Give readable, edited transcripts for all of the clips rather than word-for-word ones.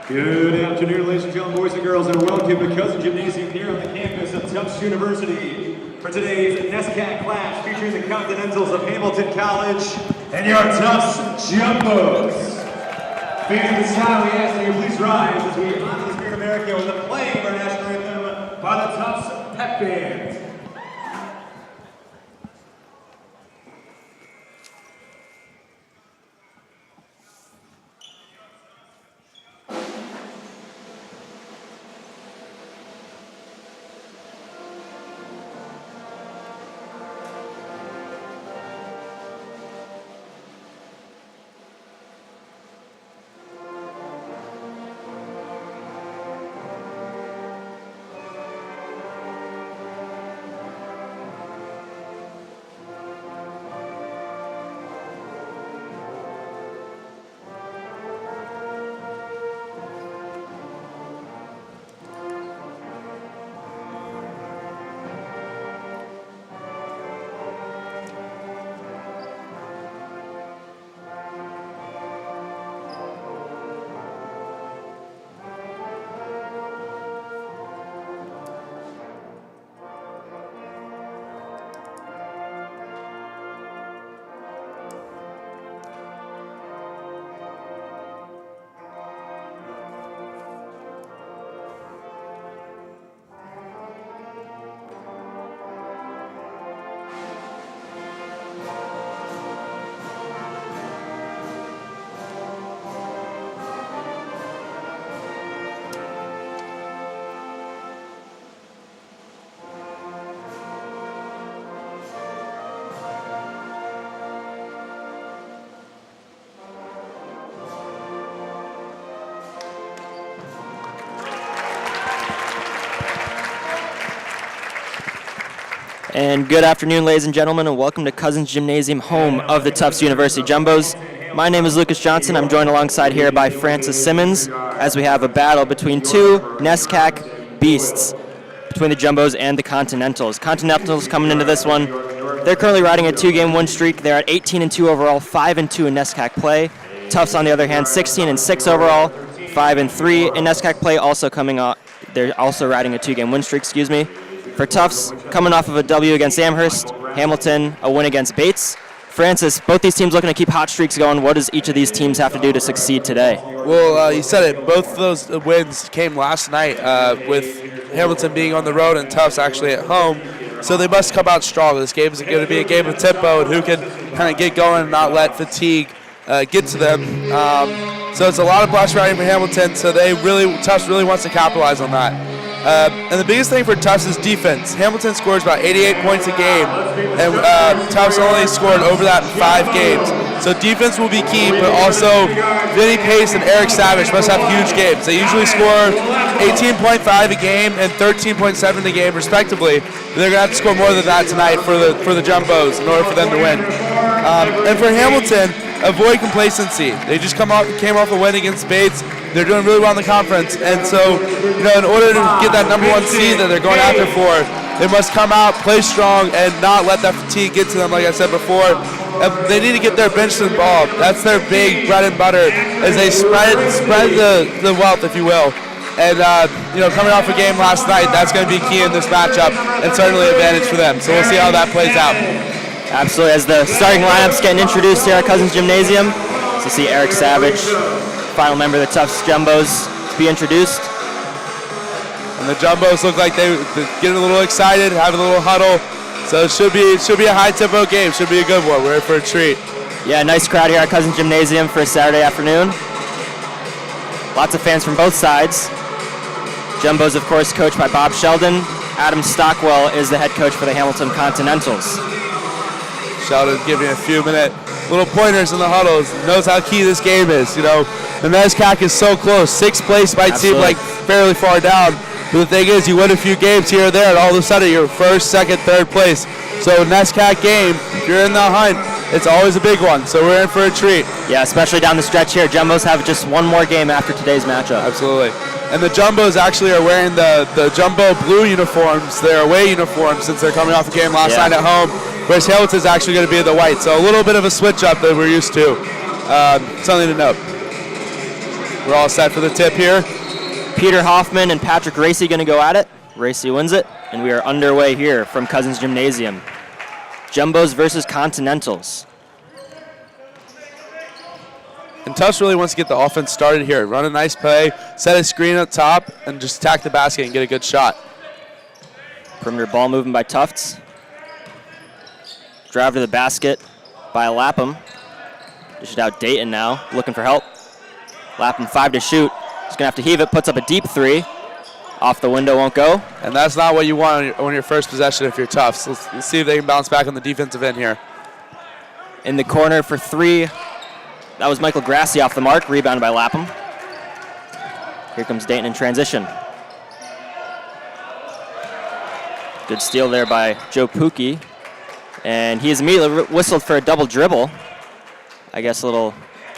Good afternoon, ladies and gentlemen, boys and girls, and welcome to Cousin Gymnasium here on the campus of Tufts University for today's NESCAC class featuring the Continentals of Hamilton College and your Tufts Jumbos. Fans of the style, we ask that you please rise as we honor the spirit of America with the playing of our national anthem by the Tufts Pep Band. And good afternoon, ladies and gentlemen, and welcome to Cousins Gymnasium, home of the Tufts University Jumbos. My name is Lucas Johnson. I'm joined alongside here by Francis Simmons as we have a battle between two NESCAC beasts, between the Jumbos and the Continentals. Continentals coming into this one. They're currently riding a two-game win streak. They're at 18-2 overall, 5-2 in NESCAC play. Tufts, on the other hand, 16-6 overall, 5-3 in NESCAC play. Also coming off, they're also riding a two-game win streak. For Tufts, coming off of a W against Amherst, Hamilton, a win against Bates. Francis, both these teams looking to keep hot streaks going. What does each of these teams have to do to succeed today? Well, you said it. Both of those wins came last night with Hamilton being on the road and Tufts actually at home. So they must come out strong. This game is going to be a game of tempo and who can kind of get going and not let fatigue get to them. So it's a lot of bus riding for Hamilton. So Tufts really wants to capitalize on that. And the biggest thing for Tufts is defense. Hamilton scores about 88 points a game, and Tufts only scored over that in 5 games. So defense will be key, but also Vinny Pace and Eric Savage must have huge games. They usually score 18.5 a game and 13.7 a game, respectively. They're going to have to score more than that tonight for the Jumbos in order for them to win. And for Hamilton, avoid complacency. They just came off a win against Bates. They're doing really well in the conference, and so in order to get that number 1 seed that they're going after for, they must come out, play strong, and not let that fatigue get to them. Like I said before, they need to get their bench involved. That's their big bread and butter, as they spread the wealth, if you will. And coming off a game last night, that's going to be key in this matchup, and certainly an advantage for them. So we'll see how that plays out. Absolutely. As the starting lineup's getting introduced here at Cousins Gymnasium, so see Eric Savage, final member of the Tufts Jumbos, to be introduced. And the Jumbos look like they're getting a little excited, having a little huddle. So it should be a high-tempo game. Should be a good one. We're in for a treat. Yeah, nice crowd here at Cousins Gymnasium for a Saturday afternoon. Lots of fans from both sides. Jumbos, of course, coached by Bob Sheldon. Adam Stockwell is the head coach for the Hamilton Continentals. Sheldon giving a few little pointers in the huddles. Knows how key this game is. The NESCAC is so close. 6th place might seem like fairly far down, but the thing is, you win a few games here or there, and all of a sudden you're 1st, 2nd, 3rd place. So NESCAC game, if you're in the hunt, it's always a big one. So we're in for a treat. Yeah, especially down the stretch here. Jumbos have just one more game after today's matchup. Absolutely. And the Jumbos actually are wearing the Jumbo blue uniforms, their away uniforms, since they're coming off a game last night at home, whereas Hamilton's actually going to be in the white. So a little bit of a switch up that we're used to. Something to note. We're all set for the tip here. Peter Hoffman and Patrick Racy going to go at it. Racy wins it, and we are underway here from Cousins Gymnasium. Jumbos versus Continentals. And Tufts really wants to get the offense started here. Run a nice play, set a screen up top, and just attack the basket and get a good shot. Perimeter ball movement by Tufts. Drive to the basket by Lapham. Dished out Dayton now, looking for help. Lapham 5 to shoot. He's going to have to heave it, puts up a deep 3. Off the window, won't go. And that's not what you want on your first possession if you're Tufts. Let's see if they can bounce back on the defensive end here. In the corner for 3. That was Michael Grassi off the mark, rebounded by Lapham. Here comes Dayton in transition. Good steal there by Joe Pookie. And he is immediately whistled for a double dribble. I guess a little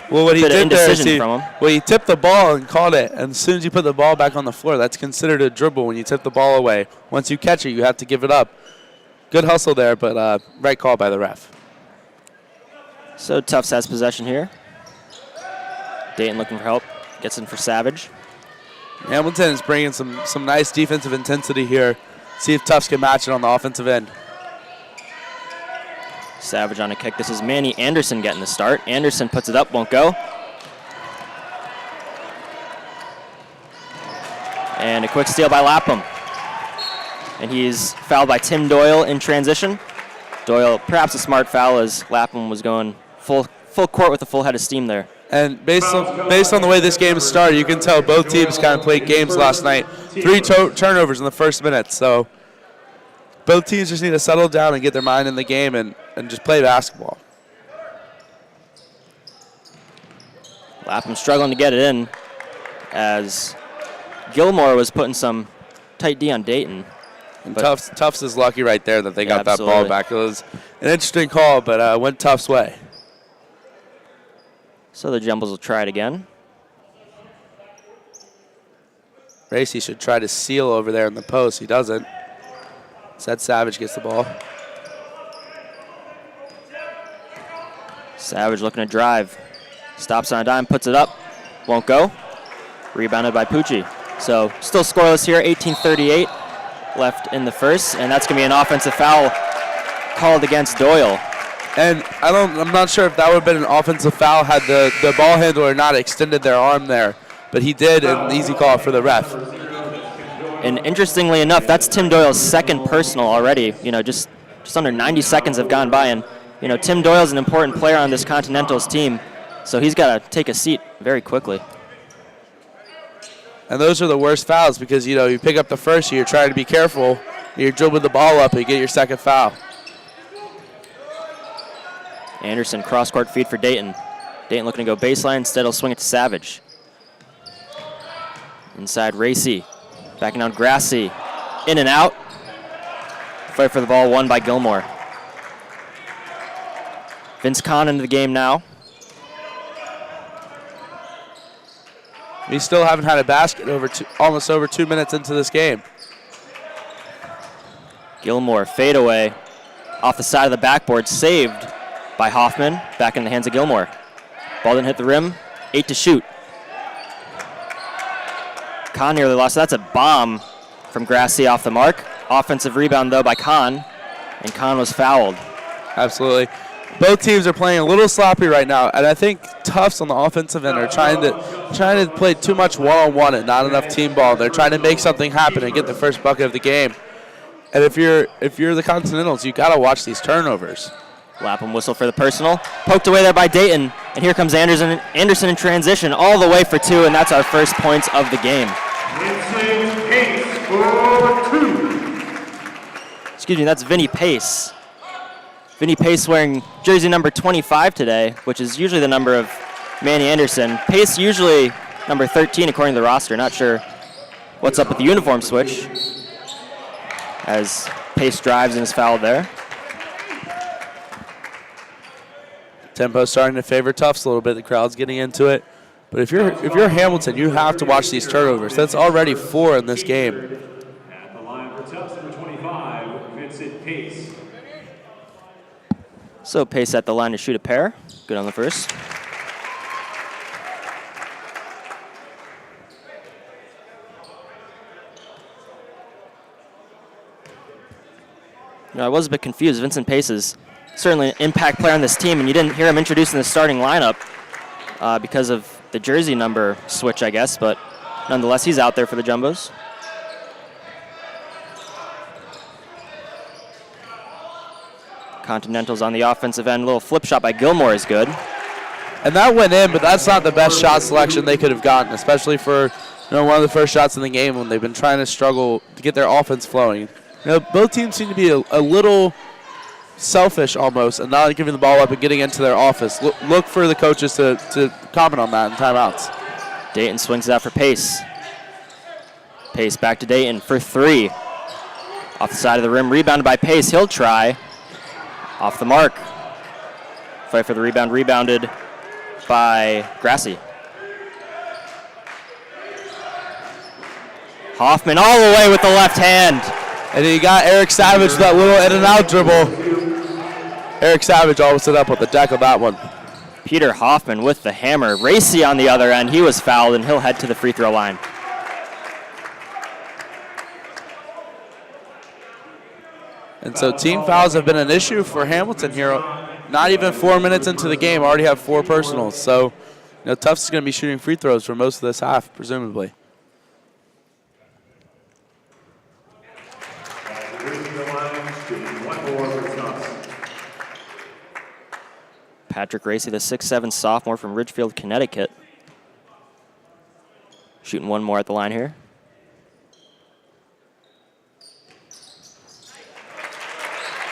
what he bit of did there indecision from him. Well, he tipped the ball and caught it. And as soon as you put the ball back on the floor, that's considered a dribble when you tip the ball away. Once you catch it, you have to give it up. Good hustle there, but right call by the ref. So Tufts has possession here. Dayton looking for help. Gets in for Savage. Hamilton is bringing some nice defensive intensity here. See if Tufts can match it on the offensive end. Savage on a kick. This is Manny Anderson getting the start. Anderson puts it up, won't go. And a quick steal by Lapham. And he's fouled by Tim Doyle in transition. Doyle, perhaps a smart foul as Lapham was going full court with a full head of steam there. And based on the way this game started, you can tell both teams kind of played games last night. 3 turnovers in the first minute, so both teams just need to settle down and get their mind in the game and just play basketball. Lapham struggling to get it in as Gilmore was putting some tight D on Dayton. And Tufts is lucky right there that they got that absolutely. ball back. It was an interesting call, but went Tufts' way. So the Jumbos will try it again. Racy should try to seal over there in the post. He doesn't. Instead, Savage gets the ball. Savage looking to drive. Stops on a dime, puts it up. Won't go. Rebounded by Pucci. So still scoreless here, 18:38 left in the first, and that's going to be an offensive foul called against Doyle. And I'm not sure if that would have been an offensive foul had the ball handler not extended their arm there, but he did, an easy call for the ref. And interestingly enough, that's Tim Doyle's second personal already. You know, just under 90 seconds have gone by, and you know, Tim Doyle's an important player on this Continentals team, so he's got to take a seat very quickly. And those are the worst fouls because, you know, you pick up the first, you're trying to be careful, you're dribbling the ball up, and you get your second foul. Anderson, cross-court feed for Dayton. Dayton looking to go baseline. Instead, he'll swing it to Savage. Inside, Racy. Backing down Grassi. In and out. Fight for the ball, won by Gilmore. Vince Kahn into the game now. We still haven't had a basket almost over 2 minutes into this game. Gilmore, fadeaway. Off the side of the backboard, saved by Hoffman. Back in the hands of Gilmore. Ball didn't hit the rim. 8 to shoot. Kahn nearly lost. That's a bomb from Grassi off the mark. Offensive rebound, though, by Kahn. And Kahn was fouled. Absolutely. Both teams are playing a little sloppy right now, and I think Tufts on the offensive end are trying to play too much one-on-one and not enough team ball. They're trying to make something happen and get the first bucket of the game. And if you're the Continentals, you got to watch these turnovers. Lapham whistle for the personal. Poked away there by Dayton. And here comes Anderson in transition all the way for 2, and that's our first points of the game. Excuse me, that's Vinny Pace. Vinny Pace wearing jersey number 25 today, which is usually the number of Manny Anderson. Pace usually number 13 according to the roster. Not sure what's up with the uniform switch as Pace drives and is fouled there. Tempo starting to favor Tufts a little bit. The crowd's getting into it. But if you're Hamilton, you have to watch these turnovers. That's already 4 in this game. At the line for Tufts, number 25, Vincent Pace. So Pace at the line to shoot a pair. Good on the first. I was a bit confused. Vincent Pace is certainly an impact player on this team, and you didn't hear him introduced in the starting lineup because of the jersey number switch, I guess, but nonetheless, he's out there for the Jumbos. Continentals on the offensive end. A little flip shot by Gilmore is good. And that went in, but that's not the best shot selection they could have gotten, especially for one of the first shots in the game when they've been trying to struggle to get their offense flowing. Both teams seem to be a little selfish almost and not giving the ball up and getting into their office. Look for the coaches to comment on that in timeouts. Dayton swings it out for Pace. Pace back to Dayton for 3. Off the side of the rim, rebounded by Pace. He'll try. Off the mark. Fight for the rebound, rebounded by Grassi. Hoffman all the way with the left hand. And he got Eric Savage that little in and out dribble. Eric Savage almost set up with the deck on that one. Peter Hoffman with the hammer. Racy on the other end. He was fouled, and he'll head to the free throw line. And so team fouls have been an issue for Hamilton here. Not even 4 minutes into the game, already have 4 personals. So, Tufts is going to be shooting free throws for most of this half, presumably. Patrick Racy, the 6'7" sophomore from Ridgefield, Connecticut. Shooting one more at the line here.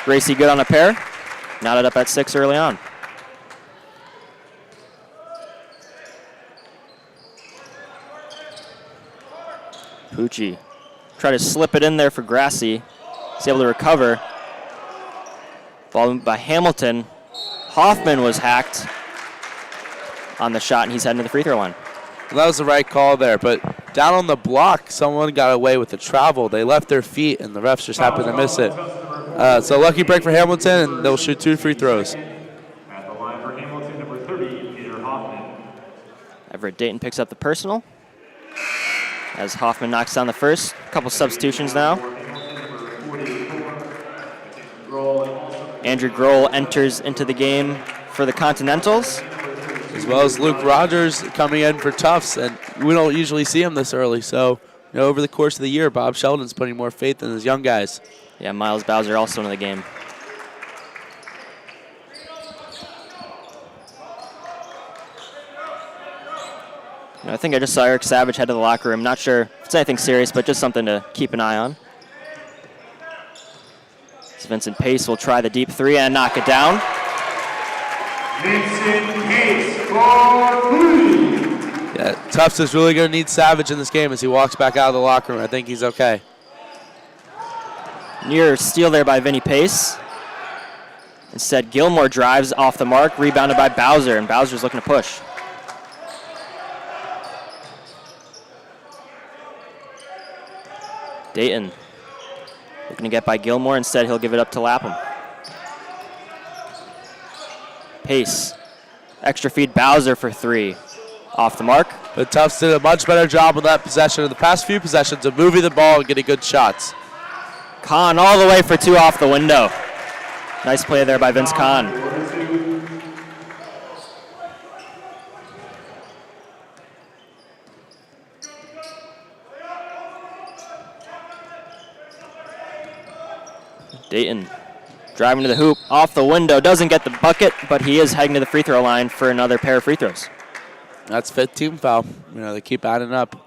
Racy good on a pair. Knotted up at 6 early on. Pucci try to slip it in there for Grassi. He's able to recover. Ball by Hamilton. Hoffman was hacked on the shot, and he's heading to the free throw line. Well, that was the right call there, but down on the block, someone got away with the travel. They left their feet, and the refs just happened to miss it. So lucky break for Hamilton, and they'll shoot 2 free throws. At the line for Hamilton, number 30, Peter Hoffman. Everett Dayton picks up the personal as Hoffman knocks down the first. A couple substitutions now. Andrew Grohl enters into the game for the Continentals. As well as Luke Rogers coming in for Tufts, and we don't usually see him this early. So, over the course of the year, Bob Sheldon's putting more faith in his young guys. Yeah, Miles Bowser also in the game. I think I just saw Eric Savage head to the locker room. Not sure if it's anything serious, but just something to keep an eye on. So Vincent Pace will try the deep 3 and knock it down. Vincent Pace for 3. Yeah, Tufts is really going to need Savage in this game as he walks back out of the locker room. I think he's okay. Near steal there by Vinny Pace. Instead, Gilmore drives off the mark, rebounded by Bowser, and Bowser's looking to push. Dayton looking to get by Gilmore. Instead, he'll give it up to Lapham. Pace. Extra feed Bowser for 3. Off the mark. But Tufts did a much better job with that possession in the past few possessions of moving the ball and getting good shots. Kahn all the way for 2 off the window. Nice play there by Vince Kahn. Dayton driving to the hoop, off the window, doesn't get the bucket, but he is heading to the free throw line for another pair of free throws. That's 5th team foul. They keep adding up.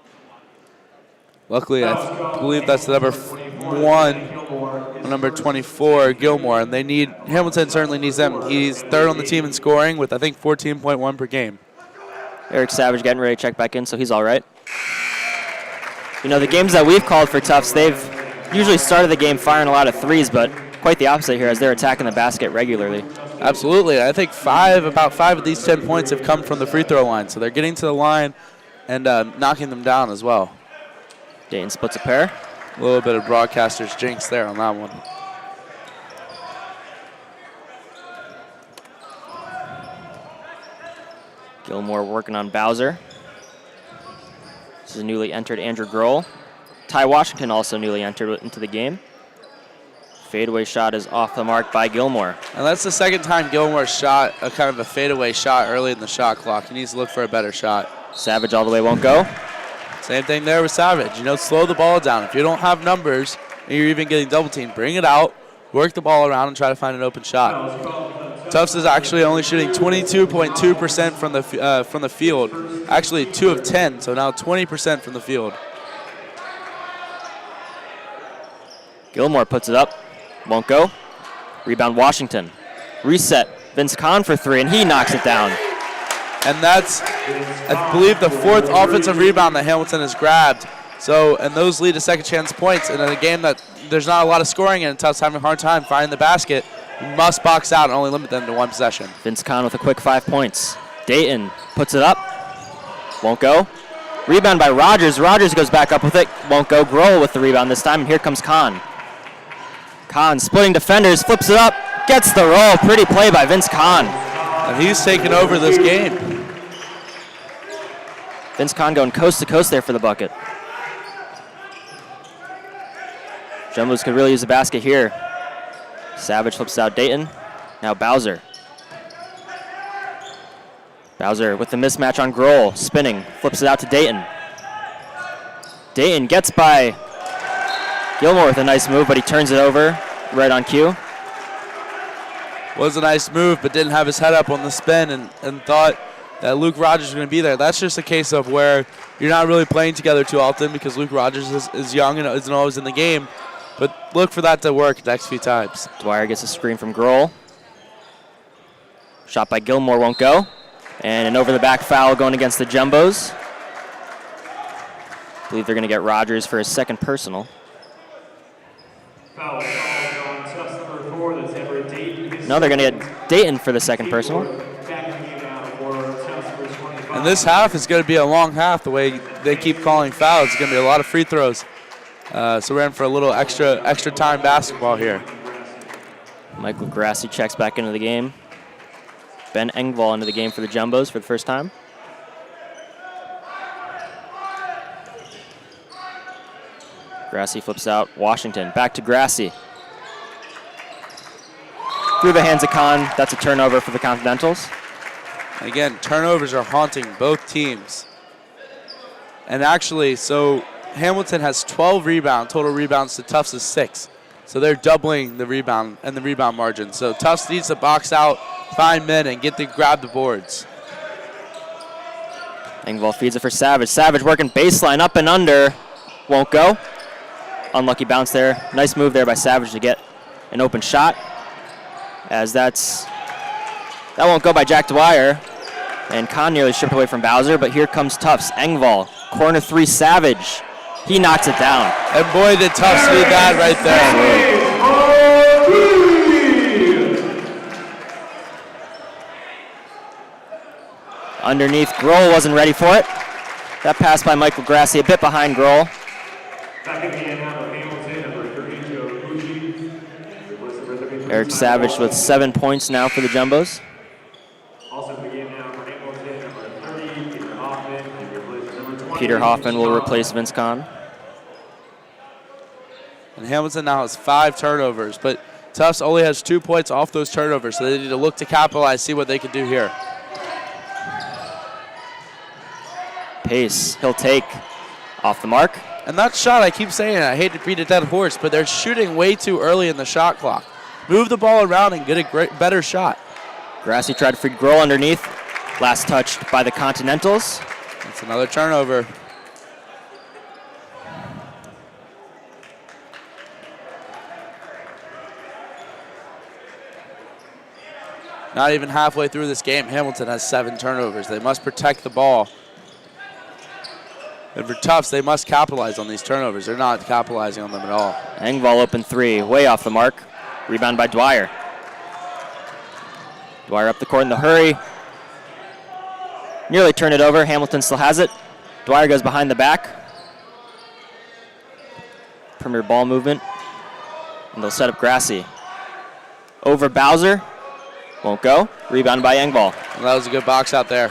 Luckily, I believe that's the number 1, number 24, Gilmore, and Hamilton certainly needs them. He's 3rd on the team in scoring with, I think, 14.1 per game. Eric Savage getting ready to check back in, so he's all right. The games that we've called for Tufts, they've usually started the game firing a lot of 3s, but quite the opposite here as they're attacking the basket regularly. Absolutely. I think about 5 of these 10 points have come from the free throw line, so they're getting to the line and knocking them down as well. Dayton splits a pair. A little bit of broadcaster's jinx there on that one. Gilmore working on Bowser. This is newly entered Andrew Grohl. Ty Washington also newly entered into the game. Fadeaway shot is off the mark by Gilmore. And that's the second time Gilmore shot a kind of a fadeaway shot early in the shot clock. He needs to look for a better shot. Savage all the way won't go. Same thing there with Savage. You know, slow the ball down. If you don't have numbers and you're even getting double teamed, bring it out, work the ball around, and try to find an open shot. Tufts is actually only shooting 22.2% from the field. Actually 2 of 10, so now 20% from the field. Gilmore puts it up, won't go. Rebound Washington. Reset, Vince Kahn for 3, and he knocks it down. And that's, I believe, the 4th offensive rebound that Hamilton has grabbed. So, and those lead to second chance points. And in a game that there's not a lot of scoring in, and Tufts having a hard time finding the basket, must box out and only limit them to 1 possession. Vince Kahn with a quick 5 points. Dayton puts it up, won't go. Rebound by Rogers. Rogers goes back up with it, won't go. Grohl with the rebound this time, and here comes Kahn. Kahn splitting defenders, flips it up, gets the roll. Pretty play by Vince Kahn. And he's taken over this game. Vince Kahn going coast to coast there for the bucket. Jumbos could really use a basket here. Savage flips out Dayton. Now Bowser. Bowser with the mismatch on Grohl, spinning, flips it out to Dayton. Dayton gets by Gilmore with a nice move, but he turns it over right on cue. Was a nice move, but didn't have his head up on the spin and thought that Luke Rogers was going to be there. That's just a case of where you're not really playing together too often because Luke Rogers is young and isn't always in the game. But look for that to work the next few times. Dwyer gets a screen from Grohl. Shot by Gilmore won't go. And an over-the-back foul going against the Jumbos. I believe they're going to get Rogers for his second personal. Foul on Tufts number 4, that's Everett Dayton. No, they're going to get Dayton for the second personal. And this half is going to be a long half the way they keep calling fouls. It's going to be a lot of free throws. So we're in for a little extra time basketball here. Michael Grassi checks back into the game. Ben Engvall into the game for the Jumbos for the first time. Grassi flips out Washington. Back to Grassi. Through the hands of Kahn. That's a turnover for the Continentals. Again, turnovers are haunting both teams. And actually, so Hamilton has 12 total rebounds to Tufts is 6. So they're doubling the rebound and the rebound margin. So Tufts needs to box out, find men, and grab the boards. Engvall feeds it for Savage. Savage working baseline up and under. Won't go. Unlucky bounce there. Nice move there by Savage to get an open shot. As that won't go by Jack Dwyer. And Kahn nearly stripped away from Bowser, but here comes Tufts. Engvall, corner 3, Savage. He knocks it down. And boy, did Tufts need that right there. Underneath, Grohl wasn't ready for it. That pass by Michael Grassi, a bit behind Grohl. Eric Savage with 7 points now for the Jumbos. Peter Hoffman will replace Vince Kahn. And Hamilton now has 5 turnovers, but Tufts only has 2 points off those turnovers, so they need to look to capitalize, see what they can do here. Pace, he'll take off the mark. And that shot, I keep saying it, I hate to beat a dead horse, but they're shooting way too early in the shot clock. Move the ball around and get a better shot. Grassi tried to feed Grohl underneath. Last touched by the Continentals. That's another turnover. Not even halfway through this game, Hamilton has 7 turnovers. They must protect the ball. And for Tufts, they must capitalize on these turnovers. They're not capitalizing on them at all. Engvall open 3, way off the mark. Rebound by Dwyer. Dwyer up the court in the hurry. Nearly turned it over. Hamilton still has it. Dwyer goes behind the back. Premier ball movement. And they'll set up Grassi. Over Bowser. Won't go. Rebound by Engvall. Well, that was a good box out there.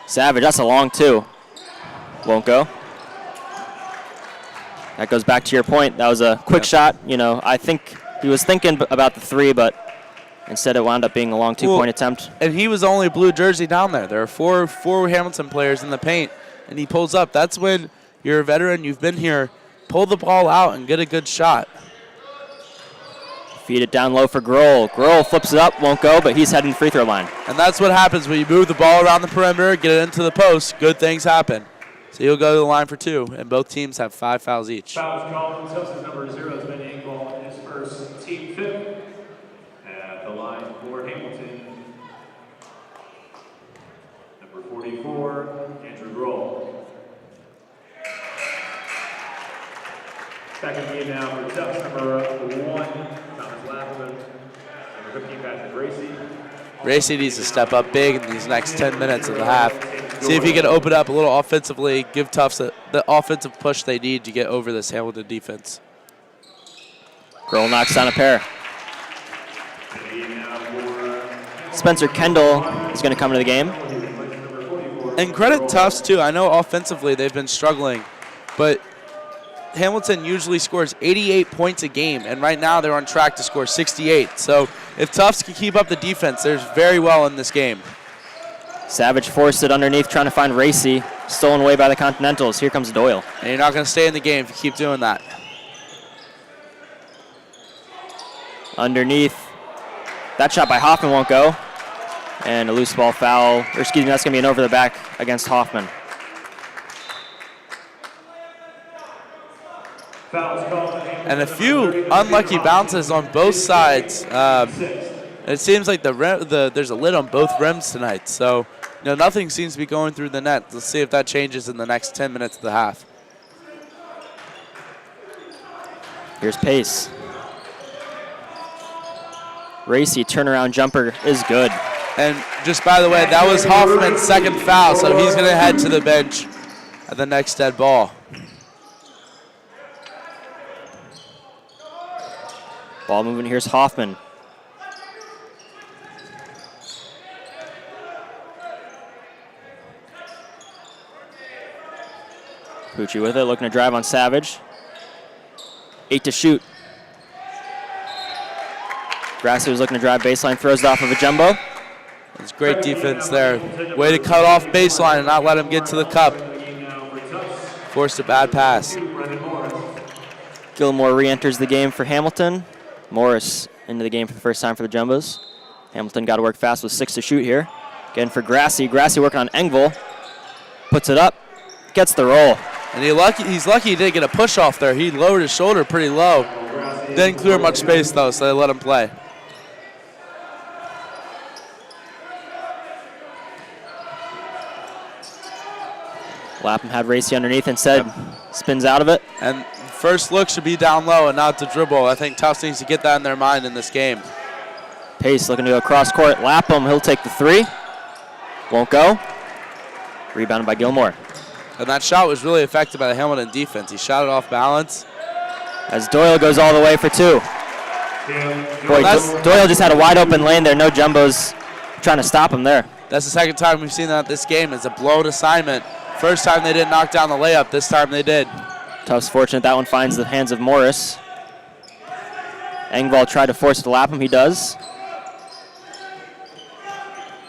Savage, that's a long 2. Won't go. That goes back to your point. That was a quick shot. You know, I think he was thinking about the 3, but instead it wound up being a long 2-point attempt. And he was the only blue jersey down there. There are four Hamilton players in the paint, and he pulls up. That's when you're a veteran, you've been here, pull the ball out and get a good shot. Feed it down low for Grohl. Grohl flips it up, won't go, but he's heading the free throw line. And that's what happens when you move the ball around the perimeter, get it into the post, good things happen. So he'll go to the line for 2, and both teams have 5 fouls each. Fouls called. Tufts' number 0 has been Engvall in his first, team 5th. At the line for Hamilton, number 44, Andrew Grohl. Back in the game now for Tufts, number 1, Thomas Lappman, number 15, Patrick Racy. Racy needs to step up big in these next 10 minutes of the half. See if he can open up a little offensively, give Tufts the offensive push they need to get over this Hamilton defense. Grohl knocks down a pair. Spencer Kendall is going to come to the game. And credit Tufts, too. I know offensively they've been struggling, but Hamilton usually scores 88 points a game, and right now they're on track to score 68. So if Tufts can keep up the defense, they're very well in this game. Savage forced it underneath, trying to find Racy. Stolen away by the Continentals. Here comes Doyle. And you're not going to stay in the game if you keep doing that. Underneath. That shot by Hoffman won't go. And a loose ball foul. Or excuse me, that's going to be an over the back against Hoffman. And a few unlucky bounces on both sides. It seems like there's a lid on both rims tonight. So, nothing seems to be going through the net. Let's see if that changes in the next 10 minutes of the half. Here's Pace. Racy turnaround jumper is good. And just by the way, that was Hoffman's second foul, so he's going to head to the bench at the next dead ball. Ball movement, here's Hoffman. Pucci with it, looking to drive on Savage. 8 to shoot. Grassley was looking to drive baseline, throws it off of a jumbo. It's great defense there. Way to cut off baseline and not let him get to the cup. Forced a bad pass. Gilmore re-enters the game for Hamilton. Morris into the game for the first time for the Jumbos. Hamilton got to work fast with 6 to shoot here. Again for Grassley. Grassley working on Engvall. Puts it up. Gets the roll. And he's lucky he didn't get a push off there. He lowered his shoulder pretty low. Didn't clear much space though, so they let him play. Lapham had Racy underneath instead. Spins out of it. And first look should be down low and not to dribble. I think Tufts needs to get that in their mind in this game. Pace looking to go cross court. Lapham, he'll take the 3. Won't go. Rebounded by Gilmore. And that shot was really affected by the Hamilton defense. He shot it off balance. As Doyle goes all the way for 2. Boy, Doyle just had a wide open lane there. No Jumbos trying to stop him there. That's the second time we've seen that this game. It's a blown assignment. First time they didn't knock down the layup. This time they did. Tufts fortunate that one finds the hands of Morris. Engvall tried to force it to Lapham. He does.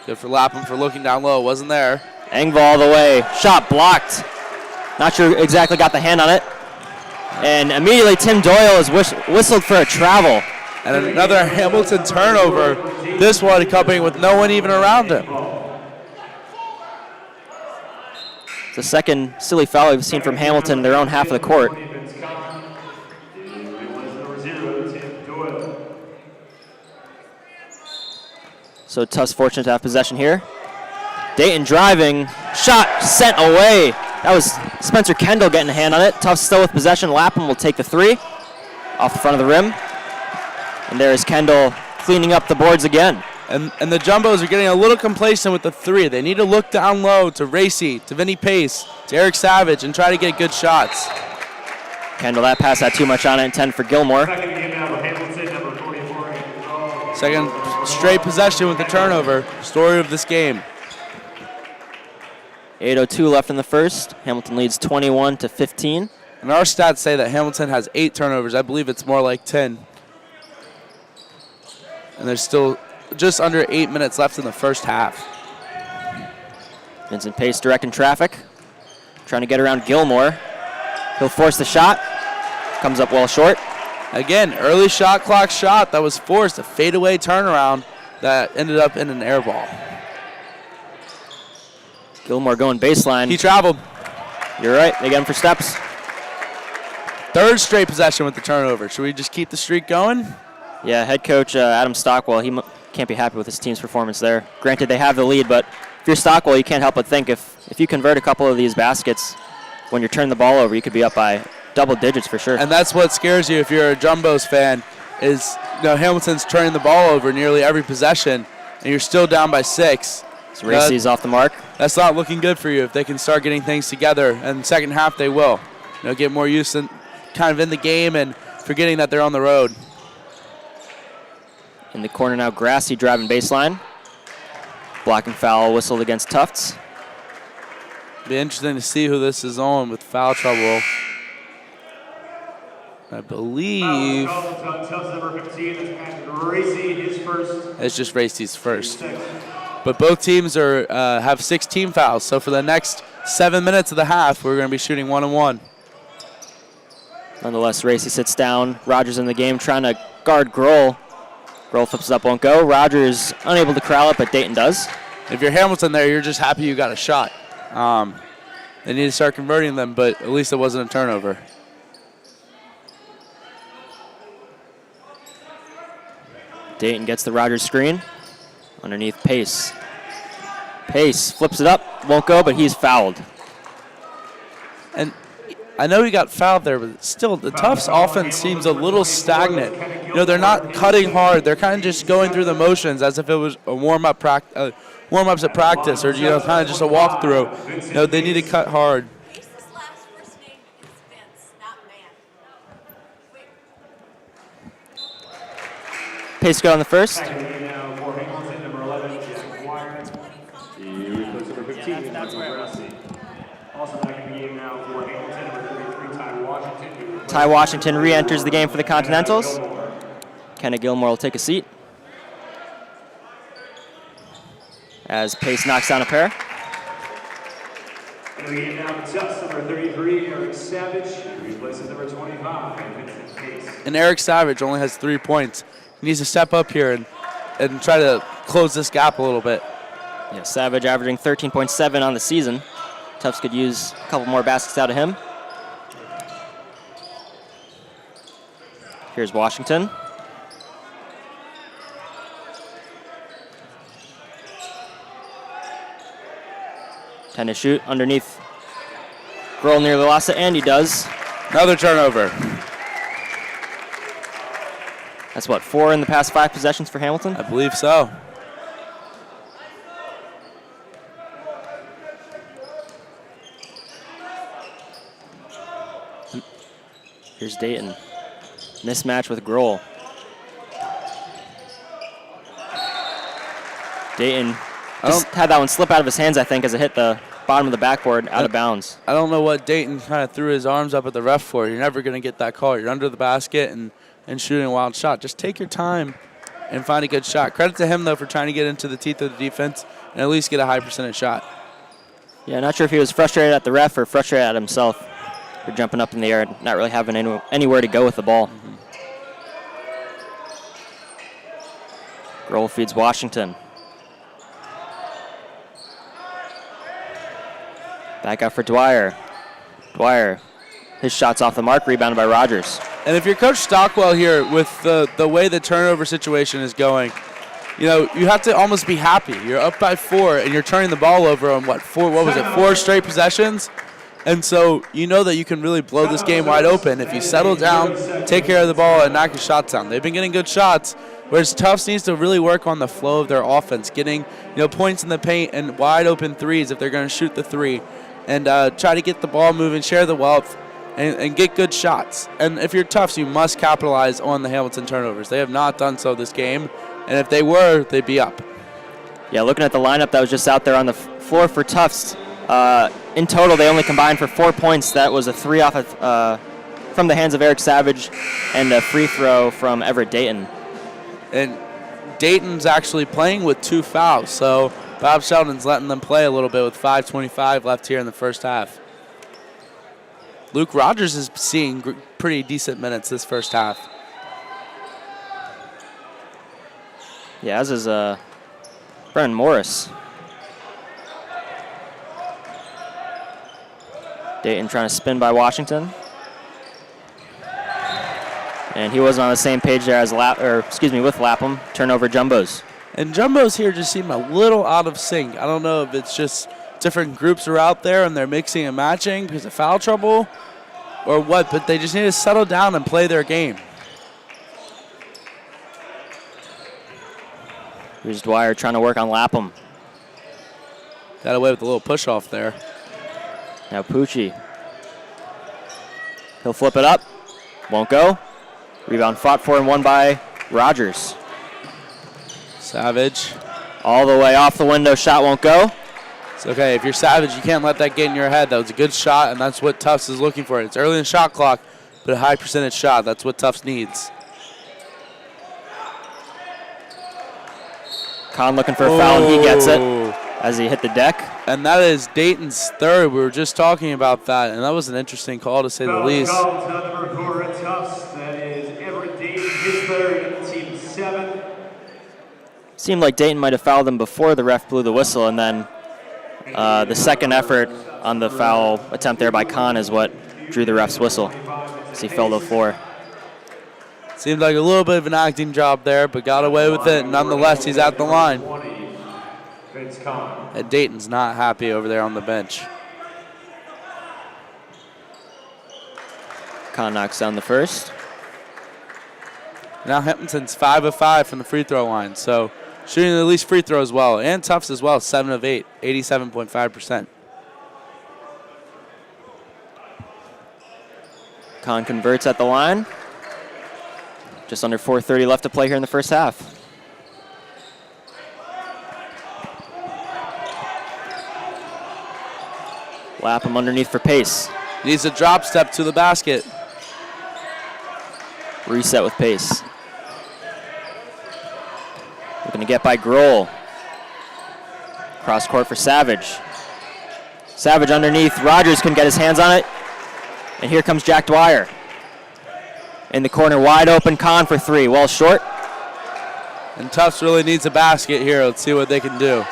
Good for Lapham for looking down low. Wasn't there. Engvall all the way. Shot blocked. Not sure exactly got the hand on it. And immediately Tim Doyle is whistled for a travel. And another Hamilton turnover. This one coming with no one even around him. It's the second silly foul we've seen from Hamilton in their own half of the court. So Tufts fortunate to have possession here. Dayton driving, shot sent away. That was Spencer Kendall getting a hand on it. Tufts still with possession. Lapham will take the 3 off the front of the rim. And there is Kendall cleaning up the boards again. And the Jumbos are getting a little complacent with the 3. They need to look down low to Racy, to Vinny Pace, to Eric Savage, and try to get good shots. Kendall, that pass had too much on it, intended for Gilmore. Second straight possession with the turnover. Story of this game. 8:02 left in the first. Hamilton leads 21 to 15. And our stats say that Hamilton has 8 turnovers. I believe it's more like 10. And there's still just under 8 minutes left in the first half. Vincent Pace directing traffic, trying to get around Gilmore. He'll force the shot. Comes up well short. Again, early shot clock shot that was forced, a fadeaway turnaround that ended up in an air ball. Gilmore going baseline. He traveled. You're right. They get him for steps. 3rd straight possession with the turnover. Should we just keep the streak going? Yeah, head coach Adam Stockwell, he can't be happy with his team's performance there. Granted, they have the lead, but if you're Stockwell, you can't help but think if you convert a couple of these baskets when you're turning the ball over, you could be up by double digits for sure. And that's what scares you if you're a Jumbos fan is, Hamilton's turning the ball over nearly every possession, and you're still down by 6. So Racy's off the mark. That's not looking good for you. If they can start getting things together, and second half they will. Get more used to kind of in the game and forgetting that they're on the road. In the corner now, Grassy driving baseline. Blocking foul whistled against Tufts. Be interesting to see who this is on with foul trouble. I believe it's just Racy's first. But both teams have 6 team fouls, so for the next 7 minutes of the half, we're going to be shooting 1-on-1. Nonetheless, Racy sits down. Rogers in the game trying to guard Grohl. Grohl flips it up, won't go. Rogers unable to corral it, but Dayton does. If you're Hamilton there, you're just happy you got a shot. They need to start converting them, but at least it wasn't a turnover. Dayton gets the Rogers screen. Underneath Pace. Pace flips it up, won't go, but he's fouled. And I know he got fouled there, but still, the Tufts offense seems a little stagnant. They're not cutting hard. They're kind of just going through the motions as if it was a warm-ups at practice, or kind of just a walkthrough. They need to cut hard. Pace got on the first. Ty Washington re-enters the game for the Continentals. Kenna Gilmore will take a seat as Pace knocks down a pair. And we get now the Tufts, number 33, Eric Savage, replaces number 25, Vincent Pace. And Eric Savage only has 3 points. He needs to step up here and try to close this gap a little bit. Yeah, Savage averaging 13.7 on the season. Tufts could use a couple more baskets out of him. Here's Washington. Trying to shoot underneath. Grohl nearly lost it, and he does. Another turnover. That's what, 4 in the past 5 possessions for Hamilton? I believe so. Here's Dayton. Mismatch with Grohl. Dayton just had that one slip out of his hands, I think, as it hit the bottom of the backboard out of bounds. I don't know what Dayton kind of threw his arms up at the ref for. You're never going to get that call. You're under the basket and shooting a wild shot. Just take your time and find a good shot. Credit to him, though, for trying to get into the teeth of the defense and at least get a high percentage shot. Yeah, not sure if he was frustrated at the ref or frustrated at himself for jumping up in the air and not really having anywhere to go with the ball. Grohl feeds Washington. Back out for Dwyer. Dwyer, his shot's off the mark, rebounded by Rogers. And if you're Coach Stockwell here with the way the turnover situation is going, you have to almost be happy. You're up by 4 and you're turning the ball over on 4 straight possessions. And so you know that you can really blow this game wide open if you settle down, take care of the ball, and knock your shots down. They've been getting good shots, whereas Tufts needs to really work on the flow of their offense, getting points in the paint and wide open threes if they're going to shoot the 3, and try to get the ball moving, share the wealth, and get good shots. And if you're Tufts, you must capitalize on the Hamilton turnovers. They have not done so this game, and if they were, they'd be up. Yeah, looking at the lineup that was just out there on the floor for Tufts, In total, they only combined for 4 points. That was a 3 off of, from the hands of Eric Savage and a free throw from Everett Dayton. And Dayton's actually playing with 2 fouls, so Bob Sheldon's letting them play a little bit with 5:25 left here in the first half. Luke Rogers is seeing pretty decent minutes this first half. Yeah, as is Brennan Morris. Dayton trying to spin by Washington. And he wasn't on the same page there as with Lapham. Turnover Jumbos. And Jumbos here just seem a little out of sync. I don't know if it's just different groups are out there and they're mixing and matching because of foul trouble or what, but they just need to settle down and play their game. Here's Dwyer trying to work on Lapham. Got away with a little push off there. Now Pucci. He'll flip it up. Won't go. Rebound fought for and won by Rogers. Savage. All the way off the window. Shot won't go. It's okay. If you're Savage, you can't let that get in your head. That was a good shot, and that's what Tufts is looking for. It's early in the shot clock, but a high percentage shot. That's what Tufts needs. Kahn looking for a foul, and he gets it as he hit the deck. And that is Dayton's third. We were just talking about that, and that was an interesting call to say the least. Seemed like Dayton might have fouled him before the ref blew the whistle, and then the second effort on the foul attempt there by Kahn is what drew the ref's whistle as he fell to the floor. Seemed like a little bit of an acting job there, but got away with it. Nonetheless, he's at the line. And Dayton's not happy over there on the bench. Kahn knocks down the first. Now Hempton's 5 of 5 from the free throw line, so shooting at least free throw as well. And Tufts as well, 7 of 8, 87.5%. Kahn converts at the line. Just under 4:30 left to play here in the first half. Lapham underneath for Pace. Needs a drop step to the basket. Reset with Pace. Looking to get by Grohl. Cross court for Savage. Savage underneath. Rogers couldn't get his hands on it. And here comes Jack Dwyer. In the corner, wide open. Kahn for 3. Well short. And Tufts really needs a basket here. Let's see what they can do.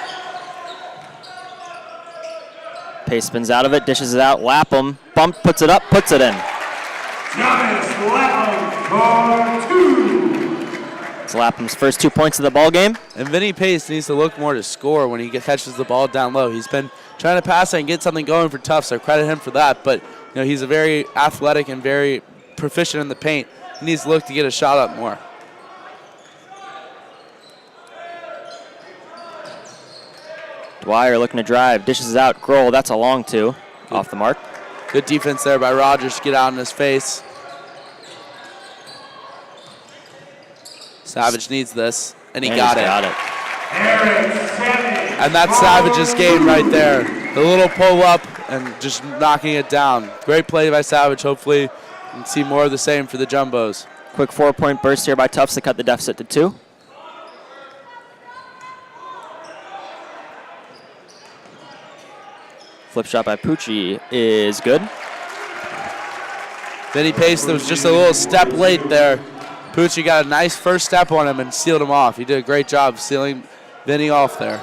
Pace spins out of it, dishes it out. Lapham, bump, puts it up, puts it in. It's Lapham's first 2 points of the ball game. And Vinny Pace needs to look more to score when he catches the ball down low. He's been trying to pass it and get something going for Tufts, so credit him for that. But he's a very athletic and very proficient in the paint. He needs to look to get a shot up more. Dwyer looking to drive, dishes it out. Grohl, that's a long 2, off the mark. Good defense there by Rogers to get out in his face. Savage needs this, and he got it. And that's Savage's game right there. The little pull-up and just knocking it down. Great play by Savage. Hopefully we can see more of the same for the Jumbos. Quick 4-point burst here by Tufts to cut the deficit to 2. Flip shot by Pucci is good. Vinny Pace, there was just a little step late there. Pucci got a nice first step on him and sealed him off. He did a great job sealing Vinny off there.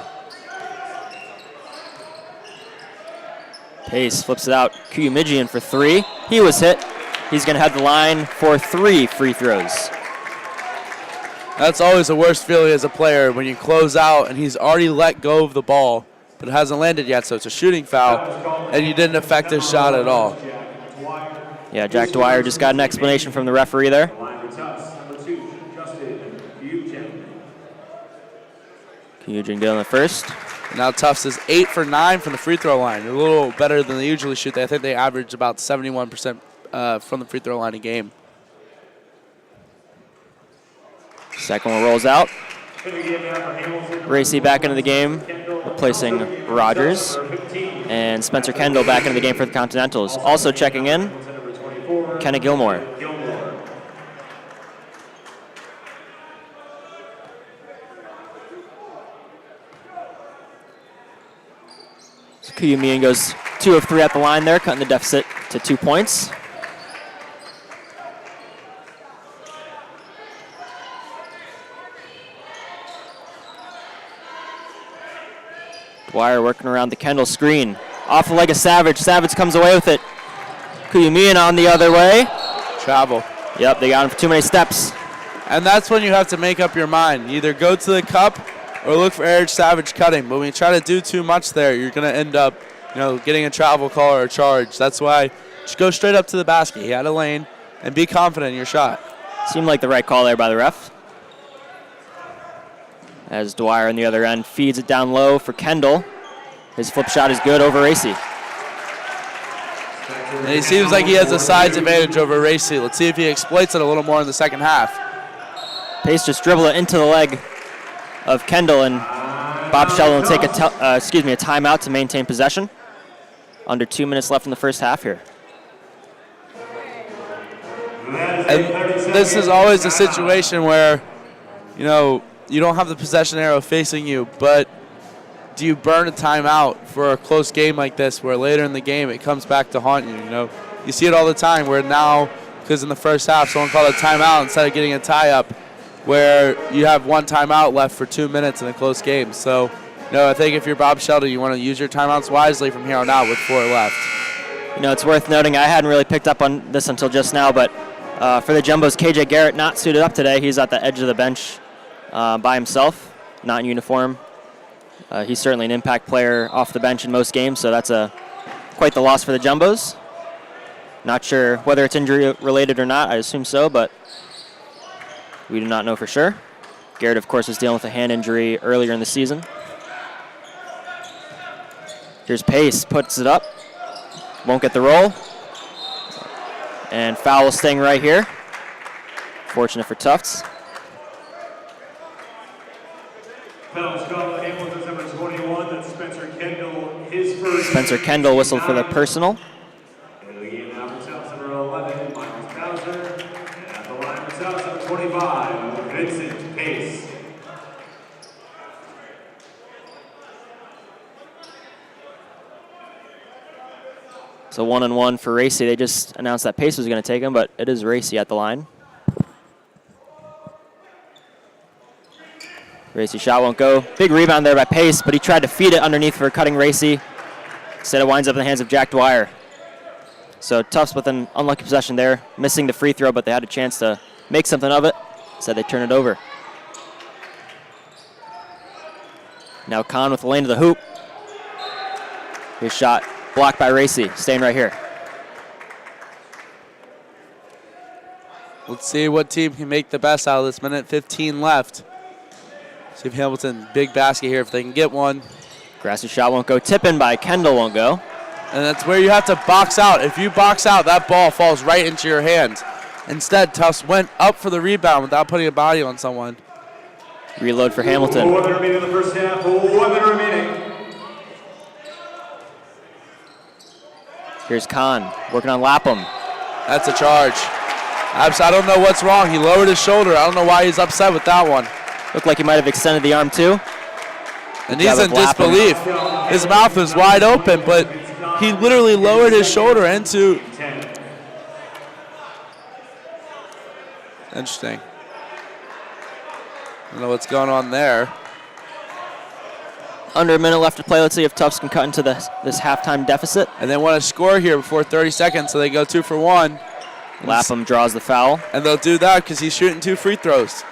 Pace flips it out. Kuyumijian for 3. He was hit. He's going to head the line for 3 free throws. That's always the worst feeling as a player when you close out and he's already let go of the ball, but it hasn't landed yet, so it's a shooting foul, and you didn't affect his shot at all. Yeah, Jack Dwyer just got an explanation from the referee there. Kuyujian get on the first. Now Tufts is 8 for 9 from the free throw line. A little better than they usually shoot. I think they average about 71% from the free throw line a game. Second one rolls out. Racy back into the game, replacing Rogers. And Spencer Kendall back into the game for the Continentals. Also checking in, Kenna Gilmore. So Kuyumian goes 2 of 3 at the line there, cutting the deficit to 2 points. Dwyer working around the Kendall screen. Off the leg of Savage. Savage comes away with it. Kuyumian on the other way. Travel. Yep, they got him for too many steps. And that's when you have to make up your mind. Either go to the cup or look for Eric Savage cutting. But when you try to do too much there, you're going to end up, getting a travel call or a charge. That's why just go straight up to the basket. He had a lane, and be confident in your shot. Seemed like the right call there by the ref. As Dwyer on the other end feeds it down low for Kendall. His flip shot is good over Racy. And he seems like he has a size advantage over Racy. Let's see if he exploits it a little more in the second half. Pace just dribble it into the leg of Kendall, and Bob Sheldon will take a timeout to maintain possession. Under 2 minutes left in the first half here. And this is always a situation where, you don't have the possession arrow facing you, but do you burn a timeout for a close game like this where later in the game it comes back to haunt you? You see it all the time where now, because in the first half someone called a timeout instead of getting a tie-up, where you have one timeout left for 2 minutes in a close game. So, I think if you're Bob Sheldon, you want to use your timeouts wisely from here on out with 4 left. It's worth noting, I hadn't really picked up on this until just now, but for the Jumbos, KJ Garrett not suited up today. He's at the edge of the bench by himself, not in uniform. He's certainly an impact player off the bench in most games, so that's quite the loss for the Jumbos. Not sure whether it's injury related or not. I assume so, but we do not know for sure. Garrett, of course, was dealing with a hand injury earlier in the season. Here's Pace, puts it up. Won't get the roll. And foul staying right here. Fortunate for Tufts. Number 21, that's Spencer Kendall, his first. Spencer Kendall whistled for the personal. And the game now for Tufts, number 11, Michael Bowser. And at the line for Tufts, number 25, Vincent Pace. So 1-1 for Racy. They just announced that Pace was going to take him, but it is Racy at the line. Racy shot won't go. Big rebound there by Pace, but he tried to feed it underneath for cutting Racy. Instead, it winds up in the hands of Jack Dwyer. So Tufts with an unlucky possession there, missing the free throw, but they had a chance to make something of it. Instead, they turn it over. Now Kahn with the lane to the hoop. His shot blocked by Racy, staying right here. Let's see what team can make the best out of this. Minute 15 left. See if Hamilton, big basket here if they can get one. Grassy shot won't go. Tip in by Kendall won't go. And that's where you have to box out. If you box out, that ball falls right into your hands. Instead, Tufts went up for the rebound without putting a body on someone. Reload for Hamilton. 1 minute remaining in the first half. 1 minute remaining. Here's Kahn working on Lapham. That's a charge. I don't know what's wrong. He lowered his shoulder. I don't know why he's upset with that one. Looked like he might have extended the arm too. And he's in disbelief. His mouth is wide open, but he literally lowered his shoulder into. Interesting. I don't know what's going on there. Under a minute left to play. Let's see if Tufts can cut into this halftime deficit. And they want to score here before 30 seconds, so they go 2 for 1. Lapham draws the foul. And they'll do that because he's shooting 2 free throws.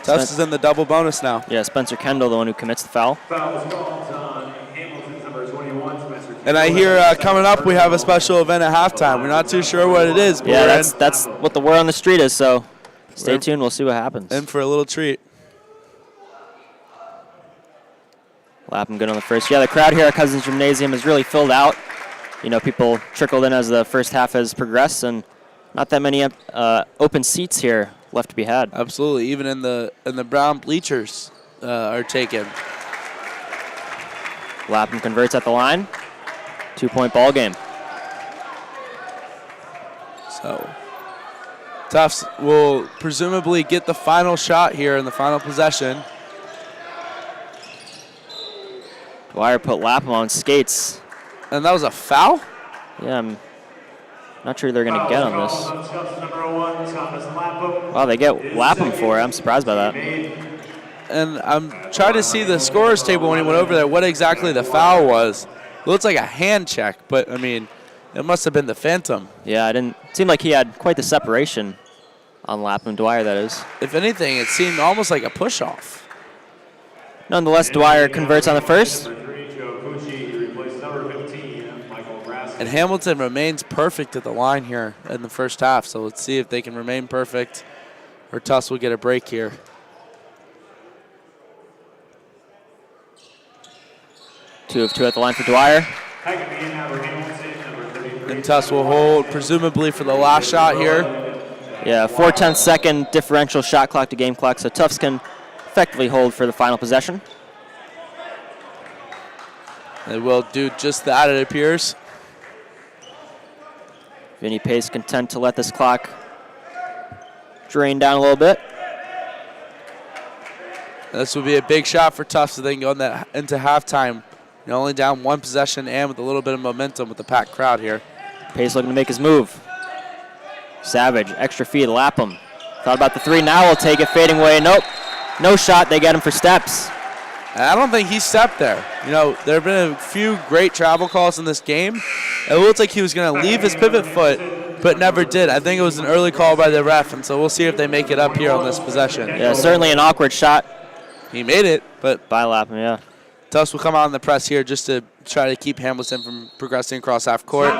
Tufts is in the double bonus now. Yeah, Spencer Kendall, the one who commits the foul. Foul is called on Hamilton's number 21, Spencer Kendall. And I hear coming up we have a special event at halftime. We're not too sure what it is. But yeah, that's what the word on the street is, so stay tuned. We'll see what happens. In for a little treat. Lapham good on the first. Yeah, the crowd here at Cousins Gymnasium is really filled out. People trickled in as the first half has progressed, and not that many open seats here left to be had. Absolutely, even in the brown bleachers are taken. Lapham converts at the line. 2-point ball game. So Tufts will presumably get the final shot here in the final possession. Dwyer put Lapham on skates. And that was a foul? Yeah, I'm not sure they're going to get on this. Wow, they get Lapham for it. I'm surprised by that. And I'm trying to see the scorer's table when he went over there, what exactly the foul was. It looks like a hand check, but, I mean, it must have been the Phantom. Yeah, it didn't seem like he had quite the separation on Lapham. Dwyer, that is. If anything, it seemed almost like a push-off. Nonetheless, Dwyer converts on the first. And Hamilton remains perfect at the line here in the first half, so let's see if they can remain perfect or Tufts will get a break here. Two of two at the line for Dwyer. And Tufts will hold presumably for the last shot here. Yeah, 4/10 second differential shot clock to game clock, so Tufts can effectively hold for the final possession. They will do just that, it appears. Vinny Pace content to let this clock drain down a little bit. This would be a big shot for Tufts so they can go into halftime. You're only down one possession and with a little bit of momentum with the packed crowd here. Pace looking to make his move. Savage, extra feed, Lapham. Thought about the three, now will take it, fading away. Nope, no shot, they get him for steps. And I don't think he stepped there. You know, there have been a few great travel calls in this game. It looked like he was going to leave his pivot foot, but never did. I think it was an early call by the ref, and so we'll see if they make it up here on this possession. Yeah, certainly an awkward shot. He made it, but by Lapham, yeah. Tufts will come out in the press here just to try to keep Hamilton from progressing across half court.